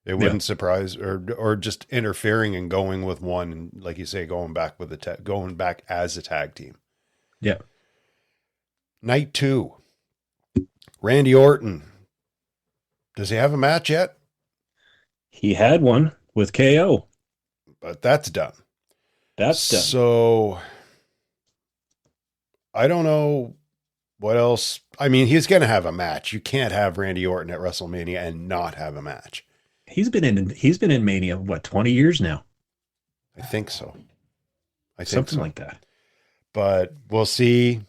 It Yeah. wouldn't surprise, or just interfering and going with one, and like you say, going back with going back as a tag team. Yeah. Night 2, Randy Orton. Does he have a match yet? He had one with KO. But that's done. That's done. So I don't know what else. I mean, he's going to have a match. You can't have Randy Orton at WrestleMania and not have a match. He's been in Mania, what, 20 years now? I think so. I think Something so. like that. But we'll see.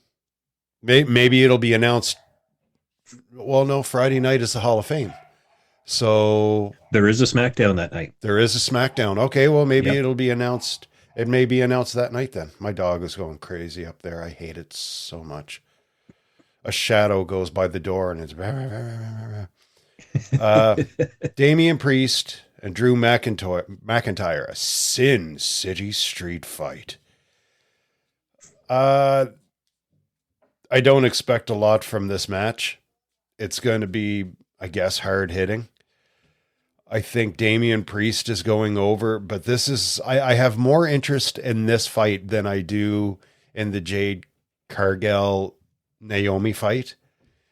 Maybe it'll be announced. Well, no, Friday night is the Hall of Fame. So There is a SmackDown that night. there is a SmackDown. Okay, well, maybe Yep. it'll be announced. It may be announced that night then. My dog is going crazy up there. I hate it so much. A shadow goes by the door and it's Damian Priest and Drew McIntyre, a Sin City street fight. I don't expect a lot from this match. It's going to be, I guess, hard hitting. I think Damian Priest is going over, but this is, I have more interest in this fight than I do in the Jade Cargill Naomi fight.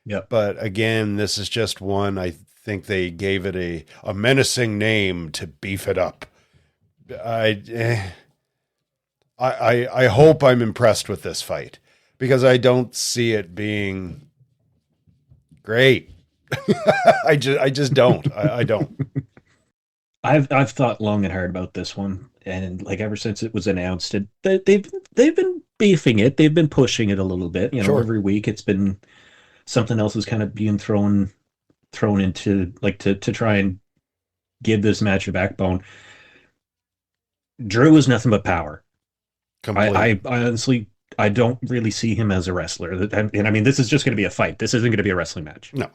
Yep. But again, this is just one. I think they gave it a menacing name to beef it up. I hope I'm impressed with this fight because I don't see it being great. I just don't. I don't. I've thought long and hard about this one, and like ever since it was announced, they've been beefing it. They've been pushing it a little bit. Sure. Every week it's been something else is kind of being thrown into, like, to try and give this match a backbone. Drew is nothing but power. Completely. I honestly, I don't really see him as a wrestler. And I mean, this is just going to be a fight. This isn't going to be a wrestling match. No.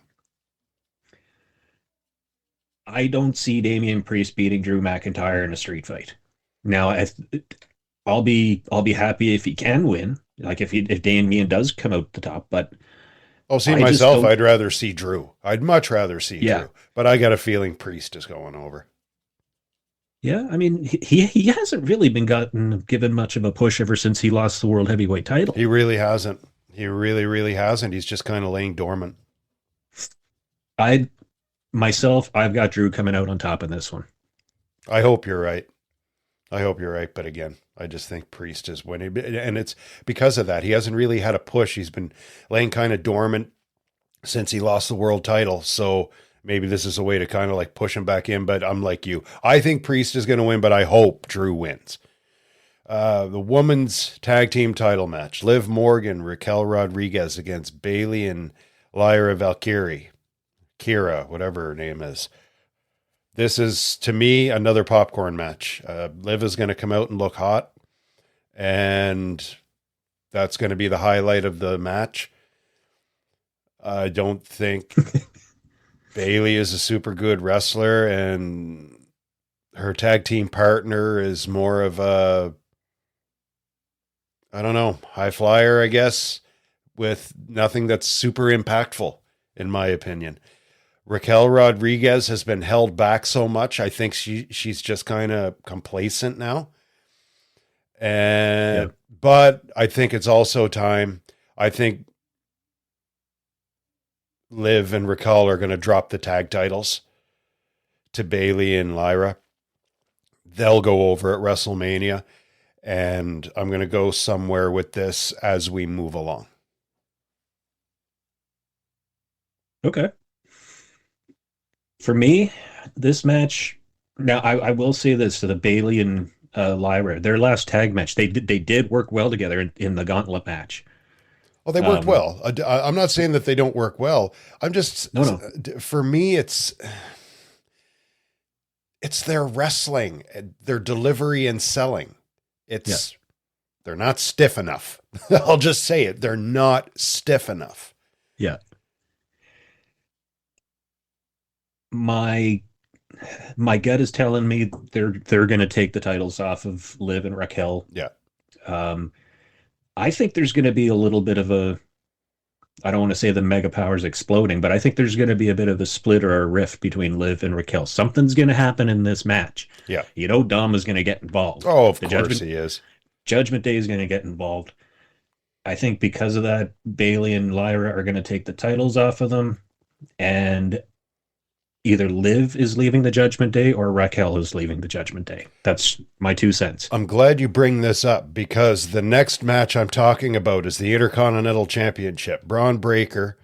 I don't see Damian Priest beating Drew McIntyre in a street fight. Now, I'll be happy if he can win, like if Damian does come out the top. But Oh, see, I just myself, don't- I'd rather see Drew. I'd much rather see Yeah. Drew. But I got a feeling Priest is going over. Yeah, I mean, he hasn't really been given much of a push ever since he lost the world heavyweight title. He really hasn't. He really, really hasn't. He's just kind of laying dormant. I've got Drew coming out on top in this one. I hope you're right. But again, I just think Priest is winning. And it's because of that. He hasn't really had a push. He's been laying kind of dormant since he lost the world title. So maybe this is a way to kind of like push him back in. But I'm like you. I think Priest is going to win, but I hope Drew wins. The women's tag team title match. Liv Morgan, Raquel Rodriguez against Bayley and Lyra Valkyrie. Kira, whatever her name is. This is, to me, another popcorn match. Liv is going to come out and look hot, and that's going to be the highlight of the match. I don't think Bayley is a super good wrestler, and her tag team partner is more of a, I don't know, high flyer, I guess, with nothing that's super impactful, in my opinion. Raquel Rodriguez has been held back so much. I think she's just kind of complacent now. And But I think it's also time. I think Liv and Raquel are going to drop the tag titles to Bayley and Lyra. They'll go over at WrestleMania, and I'm going to go somewhere with this as we move along. Okay. For me, this match. Now, I will say this to the Bayley and Lyra, their last tag match, they did work well together in the gauntlet match. Oh, they work well. I'm not saying that they don't work well. I'm just, No. For me, it's their wrestling, their delivery and selling. They're not stiff enough. I'll just say it. They're not stiff enough. Yeah. My gut is telling me they're going to take the titles off of Liv and Raquel. Yeah. I think there's going to be a little bit of a I don't want to say the mega powers exploding, but I think there's going to be a bit of a split or a rift between Liv and Raquel. Something's going to happen in this match. Yeah. You know, Dom is going to get involved. Oh, of The course he is. Judgment Day is going to get involved. I think because of that, Bailey and Lyra are going to take the titles off of them, and either Liv is leaving the Judgment Day or Raquel is leaving the Judgment Day. That's my 2 cents. I'm glad you bring this up because the next match I'm talking about is the Intercontinental Championship. Braun Breaker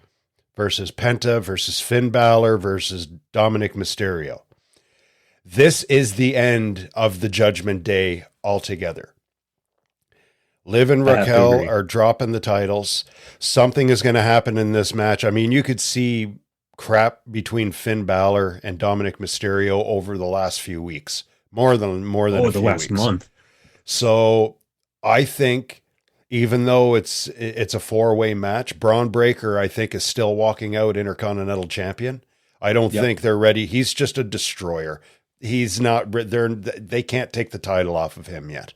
versus Penta versus Finn Balor versus Dominic Mysterio. This is the end of the Judgment Day altogether. Liv and Raquel are dropping the titles. Something is going to happen in this match. I mean, you could see crap between Finn Balor and Dominic Mysterio over the last few weeks. More than a few last weeks. month. So I think even though it's a 4-way match, Braun Breaker, I think, is still walking out Intercontinental Champion. I don't think they're ready. He's just a destroyer. He's not, they can't take the title off of him yet.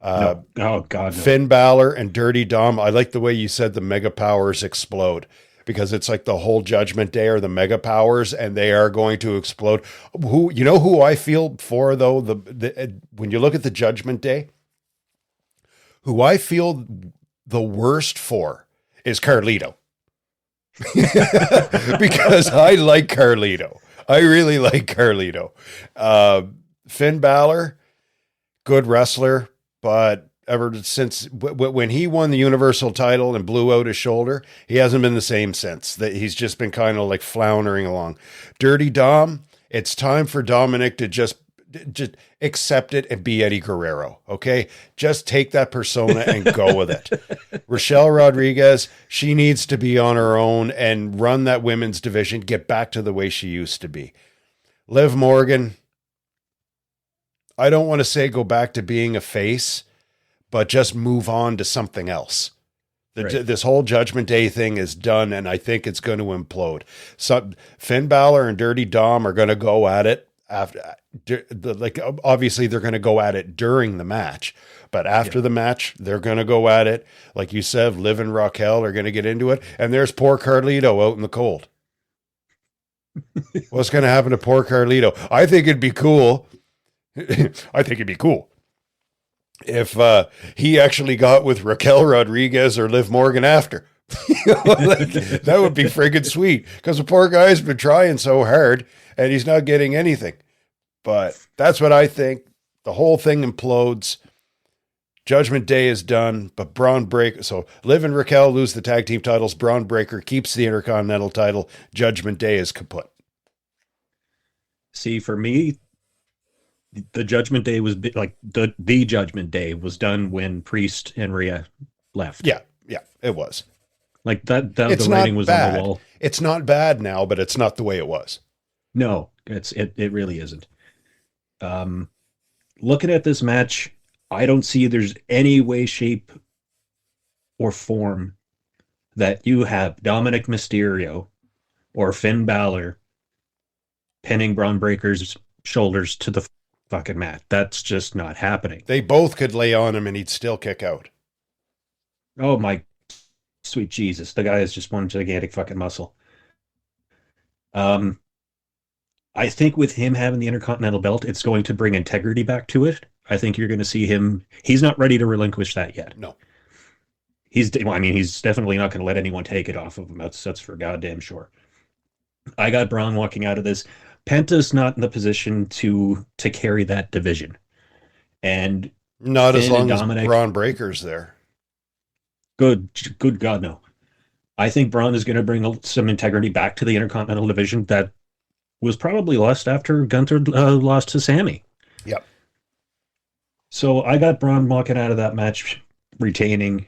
No. Oh, God. No. Finn Balor and Dirty Dom. I like the way you said the mega powers explode, because it's like the whole Judgment Day are the mega powers, and they are going to explode. Who I feel for, though, when you look at the Judgment Day, who I feel the worst for is Carlito. Because I like Carlito. I really like Carlito. Finn Balor, good wrestler, but ever since when he won the Universal title and blew out his shoulder, he hasn't been the same since. That he's just been kind of like floundering along. Dirty Dom, it's time for Dominic to just accept it and be Eddie Guerrero. Okay, just take that persona and go with it. Rochelle Rodriguez, she needs to be on her own and run that women's division, get back to the way she used to be. Liv Morgan, I don't want to say go back to being a face, but just move on to something else. This whole Judgment Day thing is done, and I think it's going to implode. So Finn Balor and Dirty Dom are going to go at it after. Obviously, they're going to go at it during the match, but after the match, they're going to go at it. Like you said, Liv and Raquel are going to get into it, and there's poor Carlito out in the cold. What's going to happen to poor Carlito? I think it'd be cool. I think it'd be cool if he actually got with Raquel Rodriguez or Liv Morgan after. That would be friggin' sweet, because the poor guy's been trying so hard and he's not getting anything. But that's what I think. The whole thing implodes. Judgment Day is done, but Braun Breaker. So Liv and Raquel lose the tag team titles. Braun Breaker keeps the Intercontinental title. Judgment Day is kaput. See, for me, the Judgment Day was like the Judgment Day was done when Priest and Rhea left. Yeah, it was. Like that the writing was on the wall. It's not bad now, but it's not the way it was. No, it really isn't. Looking at this match, I don't see there's any way, shape, or form that you have Dominic Mysterio or Finn Balor pinning Braun Breaker's shoulders to the fucking mat. That's just not happening. They both could lay on him and he'd still kick out. Oh my sweet Jesus. The guy is just one gigantic fucking muscle. I think with him having the Intercontinental belt, it's going to bring integrity back to it. I think you're going to see him. He's not ready to relinquish that yet. No. He's definitely not going to let anyone take it off of him. That's for goddamn sure. I got Braun walking out of this. Penta's not in the position to carry that division. And not Finn as long as Braun Breaker's there. Good God, no. I think Braun is going to bring some integrity back to the Intercontinental division that was probably lost after Gunther lost to Sammy. Yep. So I got Braun walking out of that match retaining.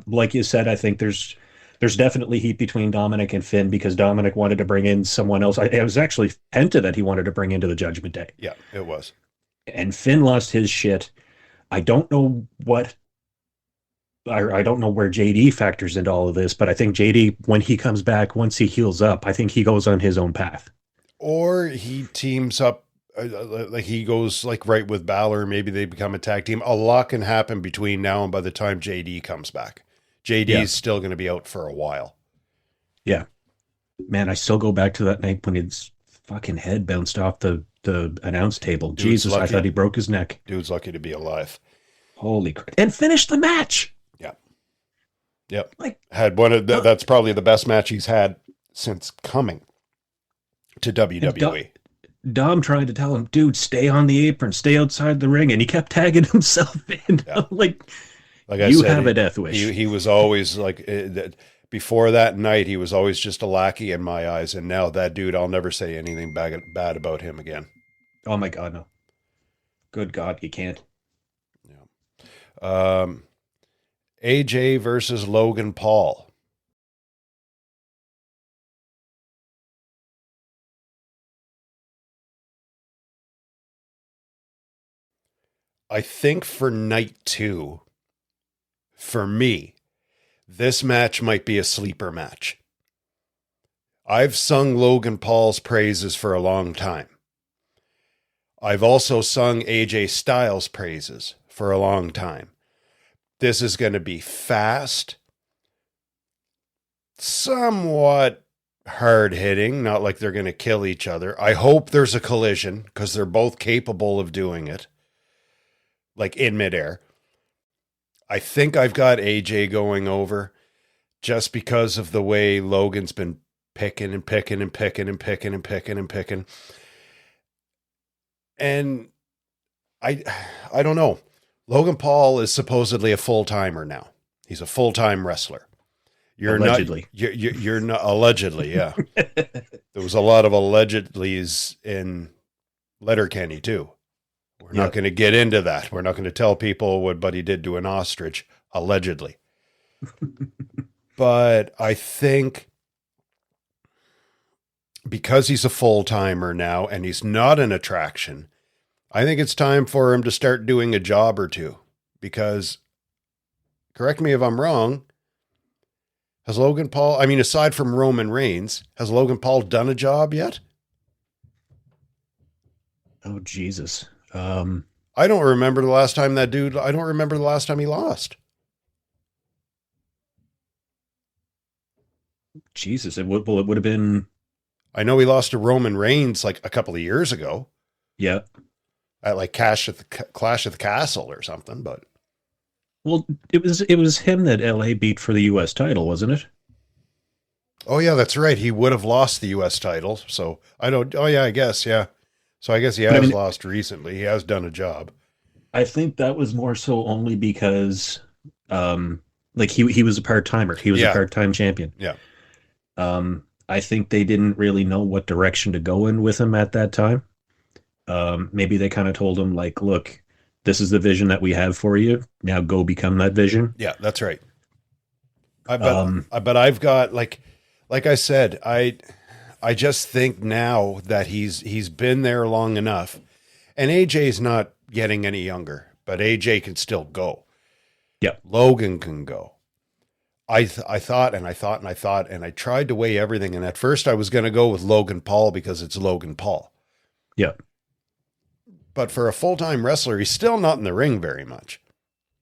Like you said, I think there's definitely heat between Dominic and Finn, because Dominic wanted to bring in someone else. It was actually Penta that he wanted to bring into the Judgment Day. Yeah, it was. And Finn lost his shit. I don't know I don't know where JD factors into all of this, but I think JD, when he comes back, once he heals up, I think he goes on his own path. Or he teams up, like he goes like right with Balor. Maybe they become a tag team. A lot can happen between now and by the time JD comes back. Yeah. JD's still going to be out for a while. Yeah. Man, I still go back to that night when his fucking head bounced off the announce table. Dude's Jesus, I lucky. thought he broke his neck. Dude's lucky to be alive. Holy crap. And finished the match. Yeah. Yep. Like, Had one of that's probably the best match he's had since coming to WWE. Dom trying to tell him, dude, stay on the apron, stay outside the ring, and he kept tagging himself in. Yeah. Like I you said, have a death wish. He was always like, before that night, he was always just a lackey in my eyes. And now that dude, I'll never say anything bad about him again. Oh my God, no. Good God, you can't. Yeah. AJ versus Logan Paul. I think for night 2, for me, this match might be a sleeper match. I've sung Logan Paul's praises for a long time. I've also sung AJ Styles' praises for a long time. This is going to be fast, somewhat hard-hitting, not like they're going to kill each other. I hope there's a collision because they're both capable of doing it, like in midair. I think I've got AJ going over just because of the way Logan's been picking and picking and picking and picking and picking and picking. And I don't know. Logan Paul is supposedly a full-timer now. He's a full-time wrestler. Allegedly. You're not allegedly, yeah. There was a lot of allegedlys in Letterkenny too. We're not going to get into that. We're not going to tell people what Buddy did to an ostrich, allegedly. But I think because he's a full-timer now and he's not an attraction, I think it's time for him to start doing a job or two. Because, correct me if I'm wrong, has Logan Paul, I mean, aside from Roman Reigns, has Logan Paul done a job yet? Oh, Jesus. I don't remember the last time he lost. Jesus. It would have been. I know he lost to Roman Reigns like a couple of years ago. Yeah. At like Clash at the Castle or something, but. Well, it was him that LA beat for the US title, wasn't it? Oh yeah, that's right. He would have lost the US title. So I guess, yeah. So I guess he has lost recently. He has done a job. I think that was more so only because like he was a part-timer. He was a part-time champion. Yeah. I think they didn't really know what direction to go in with him at that time. Maybe they kind of told him like, look, this is the vision that we have for you. Now go become that vision. Yeah, that's right. But I've got like I said, I just think now that he's been there long enough, and AJ's not getting any younger, but AJ can still go. Yeah. Logan can go. I thought and I tried to weigh everything. And at first I was going to go with Logan Paul because it's Logan Paul. Yeah. But for a full-time wrestler, he's still not in the ring very much.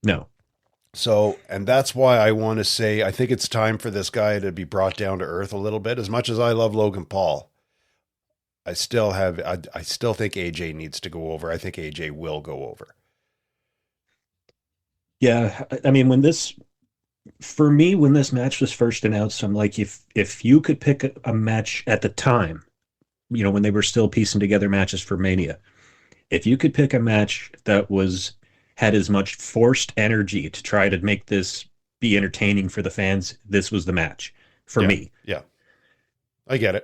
No. So, and that's why I want to say, I think it's time for this guy to be brought down to earth a little bit. As much as I love Logan Paul, I still think AJ needs to go over. I think AJ will go over. Yeah. I mean, when this match was first announced, I'm like, if you could pick a match at the time, when they were still piecing together matches for Mania, if you could pick a match that had as much forced energy to try to make this be entertaining for the fans, this was the match for me. Yeah. I get it.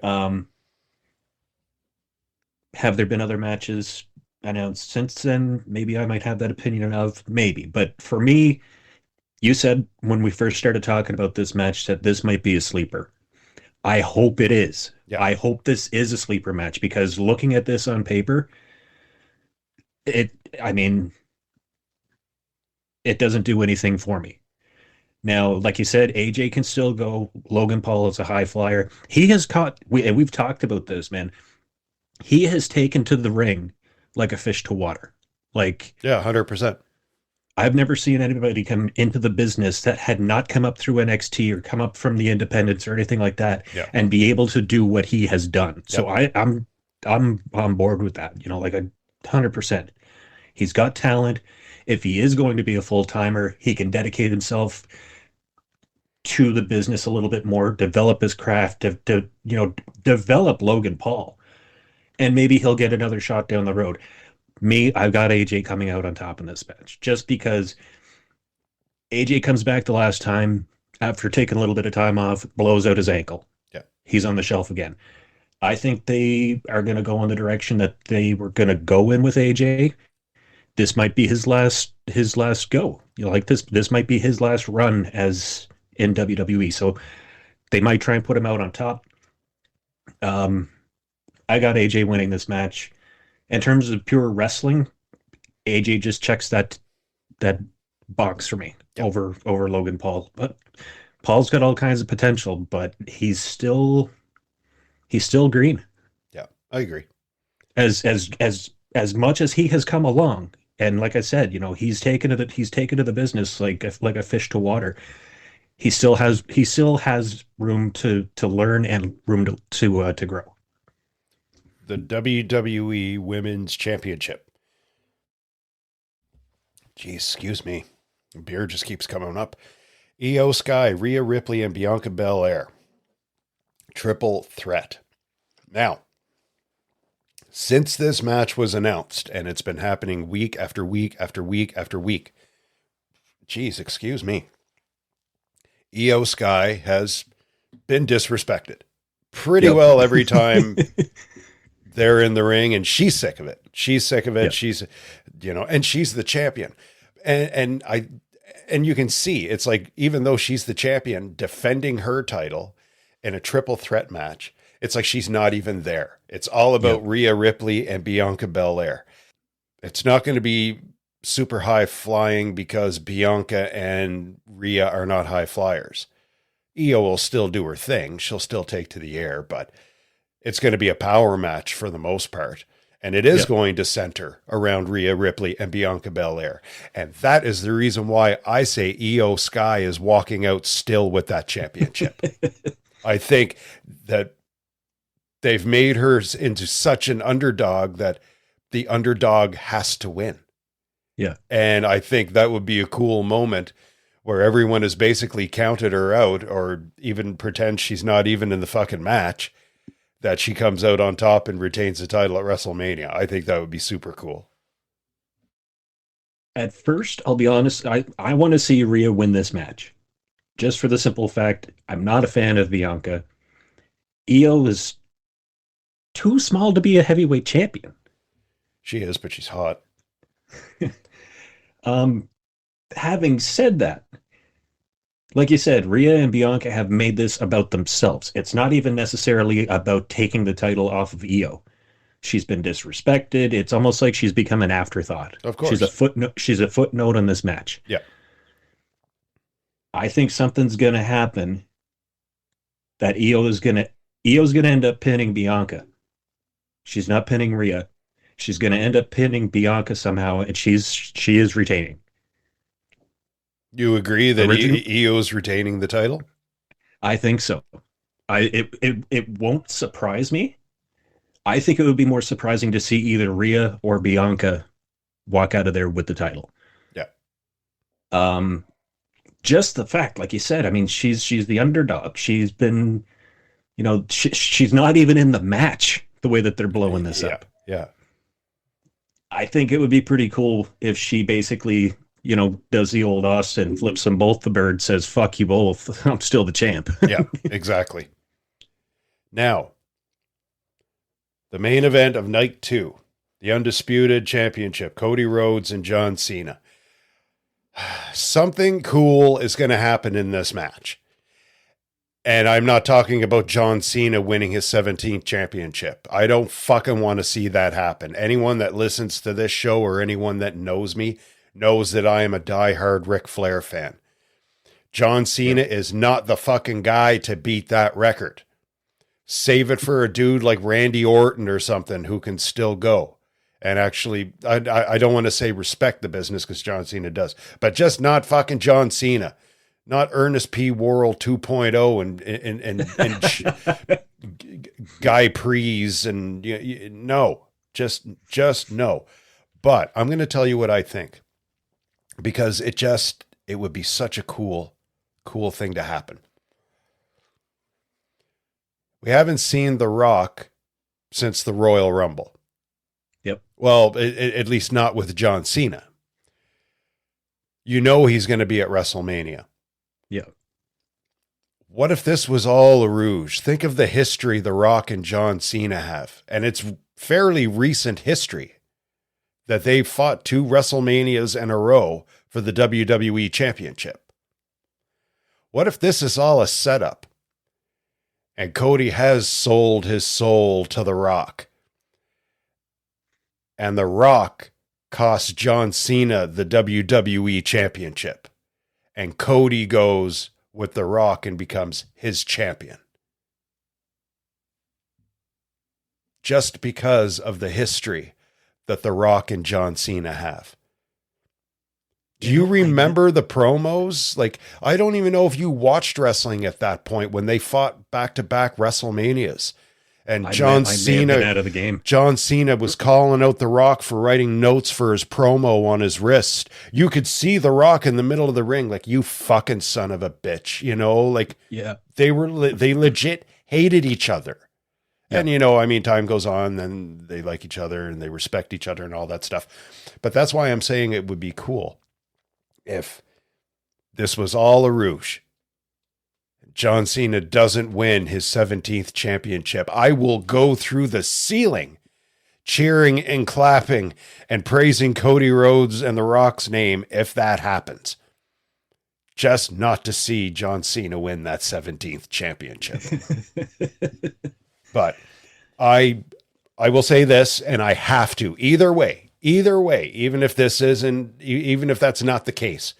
Have there been other matches announced since then? Maybe I might have that opinion of, maybe. But for me, you said when we first started talking about this match that this might be a sleeper. I hope it is. Yeah. I hope this is a sleeper match because looking at this on paper, it doesn't do anything for me. Now, like you said, AJ can still go. Logan Paul is a high flyer. He has we've talked about this, man. He has taken to the ring like a fish to water. Like, yeah, 100%. I've never seen anybody come into the business that had not come up through NXT or come up from the independents or anything like that Yeah. and be able to do what he has done. Yep. So I'm on board with that, like 100%. He's got talent. If he is going to be a full-timer, he can dedicate himself to the business a little bit more, develop his craft, develop Logan Paul, and maybe he'll get another shot down the road. I've got AJ coming out on top in this match just because AJ comes back the last time after taking a little bit of time off, blows out his ankle. Yeah. He's on the shelf again. I think they are going to go in the direction that they were going to go in with AJ. This might be his last go. This might be his last run as in WWE. So they might try and put him out on top. I got AJ winning this match. In terms of pure wrestling, AJ just checks that box for me. Yep. over Logan Paul. But Paul's got all kinds of potential, but he's still green. Yeah, I agree. As much as he has come along, and like I said, he's taken to the business like a fish to water. He still has room to learn and room to grow. The WWE Women's Championship. Geez, excuse me. Beer just keeps coming up. Io Sky, Rhea Ripley, and Bianca Belair. Triple threat. Now, since this match was announced, and it's been happening week after week after week after week, geez, excuse me, Io Sky has been disrespected pretty well every time they're in the ring, and she's sick of it. She's sick of it. Yep. She's, and she's the champion. And you can see, it's like, even though she's the champion, defending her title in a triple threat match, it's like she's not even there. It's all about Rhea Ripley and Bianca Belair. It's not going to be super high flying because Bianca and Rhea are not high flyers. Io will still do her thing. She'll still take to the air, but it's going to be a power match for the most part. And it is going to center around Rhea Ripley and Bianca Belair. And that is the reason why I say Io Sky is walking out still with that championship. I think that they've made her into such an underdog that the underdog has to win. Yeah. And I think that would be a cool moment where everyone has basically counted her out or even pretend she's not even in the fucking match, that she comes out on top and retains the title at WrestleMania. I think that would be super cool. At first, I'll be honest, I want to see Rhea win this match. Just for the simple fact, I'm not a fan of Bianca. Io is too small to be a heavyweight champion. She is, but she's hot. Having said that, like you said, Rhea and Bianca have made this about themselves. It's not even necessarily about taking the title off of Io. She's been disrespected. It's almost like she's become an afterthought. Of course. She's a footnote on this match. Yeah. I think something's going to happen that Io's going to end up pinning Bianca. She's not pinning Rhea. She's going to end up pinning Bianca somehow, and she is retaining. You agree that Io's retaining the title? I think so. It won't surprise me. I think it would be more surprising to see either Rhea or Bianca walk out of there with the title. Yeah. Just the fact, like you said, I mean, she's the underdog. She's been, she's not even in the match the way that they're blowing this up. Yeah. I think it would be pretty cool if she basically, does the old Austin, flips them both the bird, says, fuck you both. I'm still the champ. Yeah, exactly. Now, the main event of night 2, the Undisputed Championship, Cody Rhodes and John Cena. Something cool is going to happen in this match. And I'm not talking about John Cena winning his 17th championship. I don't fucking want to see that happen. Anyone that listens to this show or anyone that knows me knows that I am a diehard Ric Flair fan. John Cena is not the fucking guy to beat that record. Save it for a dude like Randy Orton or something who can still go. and actually, I don't want to say respect the business because John Cena does, but just not fucking John Cena, not Ernest P. Worrell 2.0 and Guy Prees and no, just no. But I'm going to tell you what I think, because it would be such a cool thing to happen. We haven't seen The Rock since the Royal Rumble. Yep. Well, at least not with John Cena. He's going to be at WrestleMania. Yeah. What if this was all a ruse? Think of the history The Rock and John Cena have. And it's fairly recent history that they fought 2 WrestleManias in a row for the WWE Championship. What if this is all a setup and Cody has sold his soul to The Rock, and The Rock cost John Cena the WWE Championship, and Cody goes with The Rock and becomes his champion? Just because of the history that The Rock and John Cena have. Do you remember the promos? Like, I don't even know if you watched wrestling at that point when they fought back-to-back WrestleManias. And John Cena out of the game. John Cena was calling out The Rock for writing notes for his promo on his wrist. You could see The Rock in the middle of the ring, like, you fucking son of a bitch, like, yeah, they legit hated each other. Yeah. And, time goes on and they like each other and they respect each other and all that stuff. But that's why I'm saying it would be cool if this was all a ruse. John Cena doesn't win his 17th championship. I will go through the ceiling cheering and clapping and praising Cody Rhodes and The Rock's name if that happens. Just not to see John Cena win that 17th championship. But I will say this, and I have to, either way, even if that's not the case,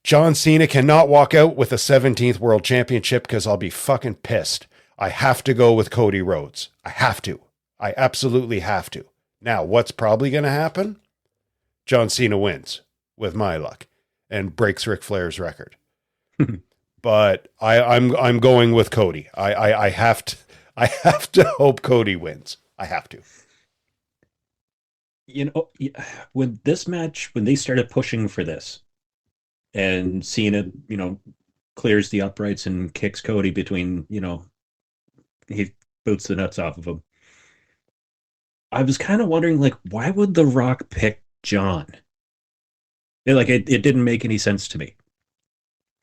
John Cena cannot walk out with a 17th world championship because I'll be fucking pissed. I have to go with Cody Rhodes. I have to. I absolutely have to. Now, what's probably going to happen? John Cena wins with my luck and breaks Ric Flair's record. But I'm going with Cody. I have to hope Cody wins. I have to. With this match, when they started pushing for this, and Cena, clears the uprights and kicks Cody between, he boots the nuts off of him. I was kind of wondering, like, why would The Rock pick John? It didn't make any sense to me.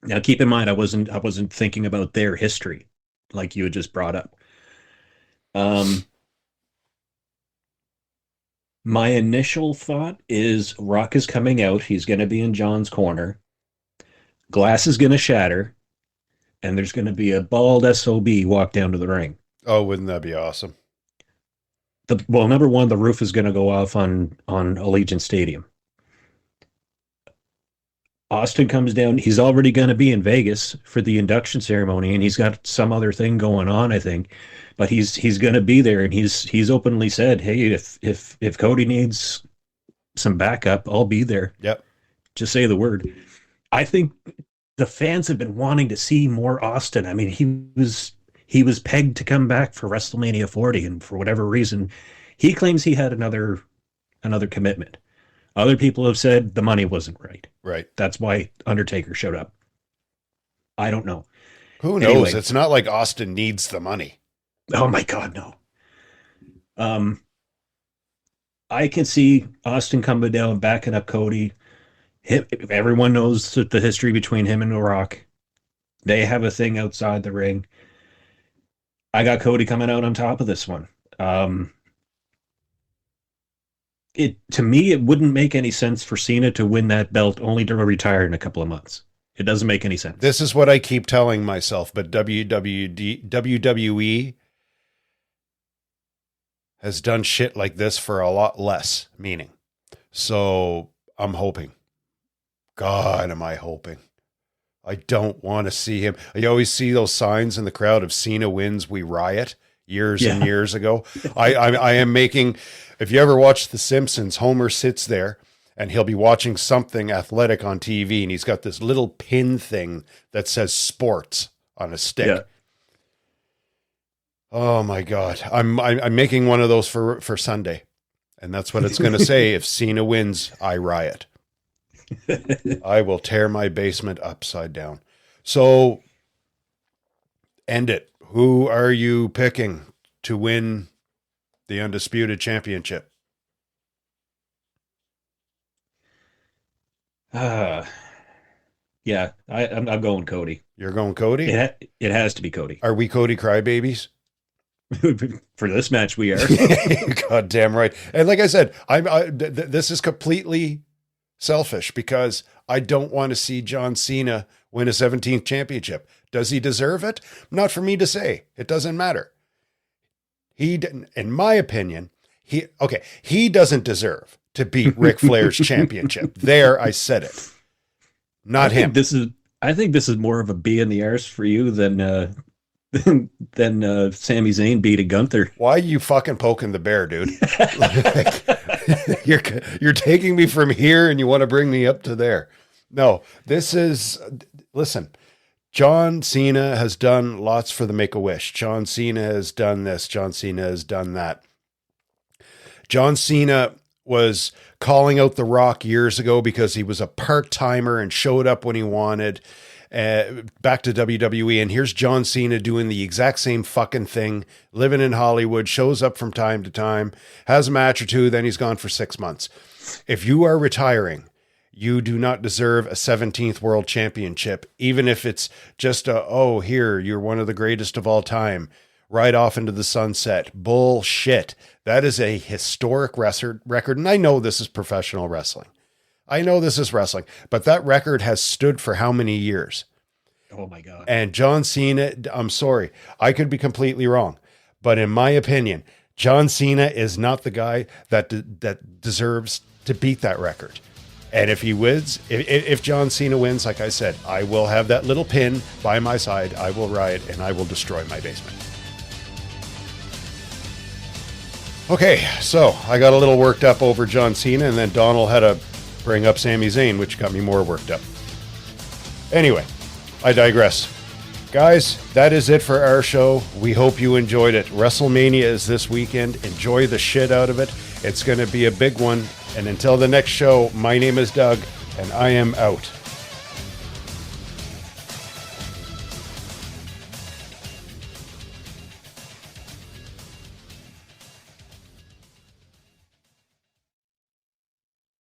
Now, keep in mind, I wasn't thinking about their history, like you had just brought up. My initial thought is Rock is coming out. He's going to be in John's corner. Glass is going to shatter, and there's going to be a bald SOB walk down to the ring. Oh, wouldn't that be awesome? Number one, the roof is going to go off on Allegiant Stadium. Austin comes down. He's already going to be in Vegas for the induction ceremony, and he's got some other thing going on, I think. But he's going to be there, and he's openly said, "Hey, if Cody needs some backup, I'll be there." Yep. Just say the word. I think the fans have been wanting to see more Austin. I mean, he was pegged to come back for WrestleMania 40, and for whatever reason, he claims he had another commitment. Other people have said the money wasn't right. Right. That's why Undertaker showed up. I don't know. Who knows? Anyway, it's not like Austin needs the money. Oh my God, no. I can see Austin coming down, backing up Cody. Everyone knows the history between him and The Rock. They have a thing outside the ring. I got Cody coming out on top of this one. To me, it wouldn't make any sense for Cena to win that belt only to retire in a couple of months. It doesn't make any sense. This is what I keep telling myself, but WWE has done shit like this for a lot less meaning. So I'm hoping. God, am I hoping. I don't want to see him. You always see those signs in the crowd of Cena wins, we riot. years and years ago. I am making, if you ever watch The Simpsons, Homer sits there and he'll be watching something athletic on TV, and he's got this little pin thing that says sports on a stick. Yeah. Oh my God. I'm making one of those for Sunday. And that's what it's going to say. If Cena wins, I riot. I will tear my basement upside down. So end it. Who are you picking to win the Undisputed Championship? Yeah, I'm going Cody. You're going Cody? It has to be Cody. Are we Cody crybabies? For this match, we are. God damn right. And like I said, this is completely selfish because I don't want to see John Cena win a 17th championship. Does he deserve it? Not for me to say. It doesn't matter. He didn't, in my opinion, he doesn't deserve to beat Ric Flair's championship. There, I said it. Not him. I think this is more of a bee in the arse for you than Sami Zayn beating Gunther. Why are you fucking poking the bear, dude? You're taking me from here and you want to bring me up to there. No, listen, John Cena has done lots for the Make-A-Wish. John Cena has done this. John Cena has done that. John Cena was calling out The Rock years ago because he was a part-timer and showed up when he wanted. Back to WWE, and here's John Cena doing the exact same fucking thing, living in Hollywood, shows up from time to time, has a match or two, then he's gone for 6 months. If you are retiring, you do not deserve a 17th world championship, even if it's just here, you're one of the greatest of all time, right off into the sunset. Bullshit. That is a historic record, and I know this is professional wrestling. I know this is wrestling, but that record has stood for how many years? Oh my God. And John Cena, I'm sorry, I could be completely wrong, but in my opinion, John Cena is not the guy that deserves to beat that record. And if he wins, if John Cena wins, like I said, I will have that little pin by my side. I will riot and I will destroy my basement. Okay, so I got a little worked up over John Cena, and then Donald had to bring up Sami Zayn, which got me more worked up. Anyway, I digress. Guys, that is it for our show. We hope you enjoyed it. WrestleMania is this weekend. Enjoy the shit out of it. It's going to be a big one. And until the next show, my name is Doug, and I am out.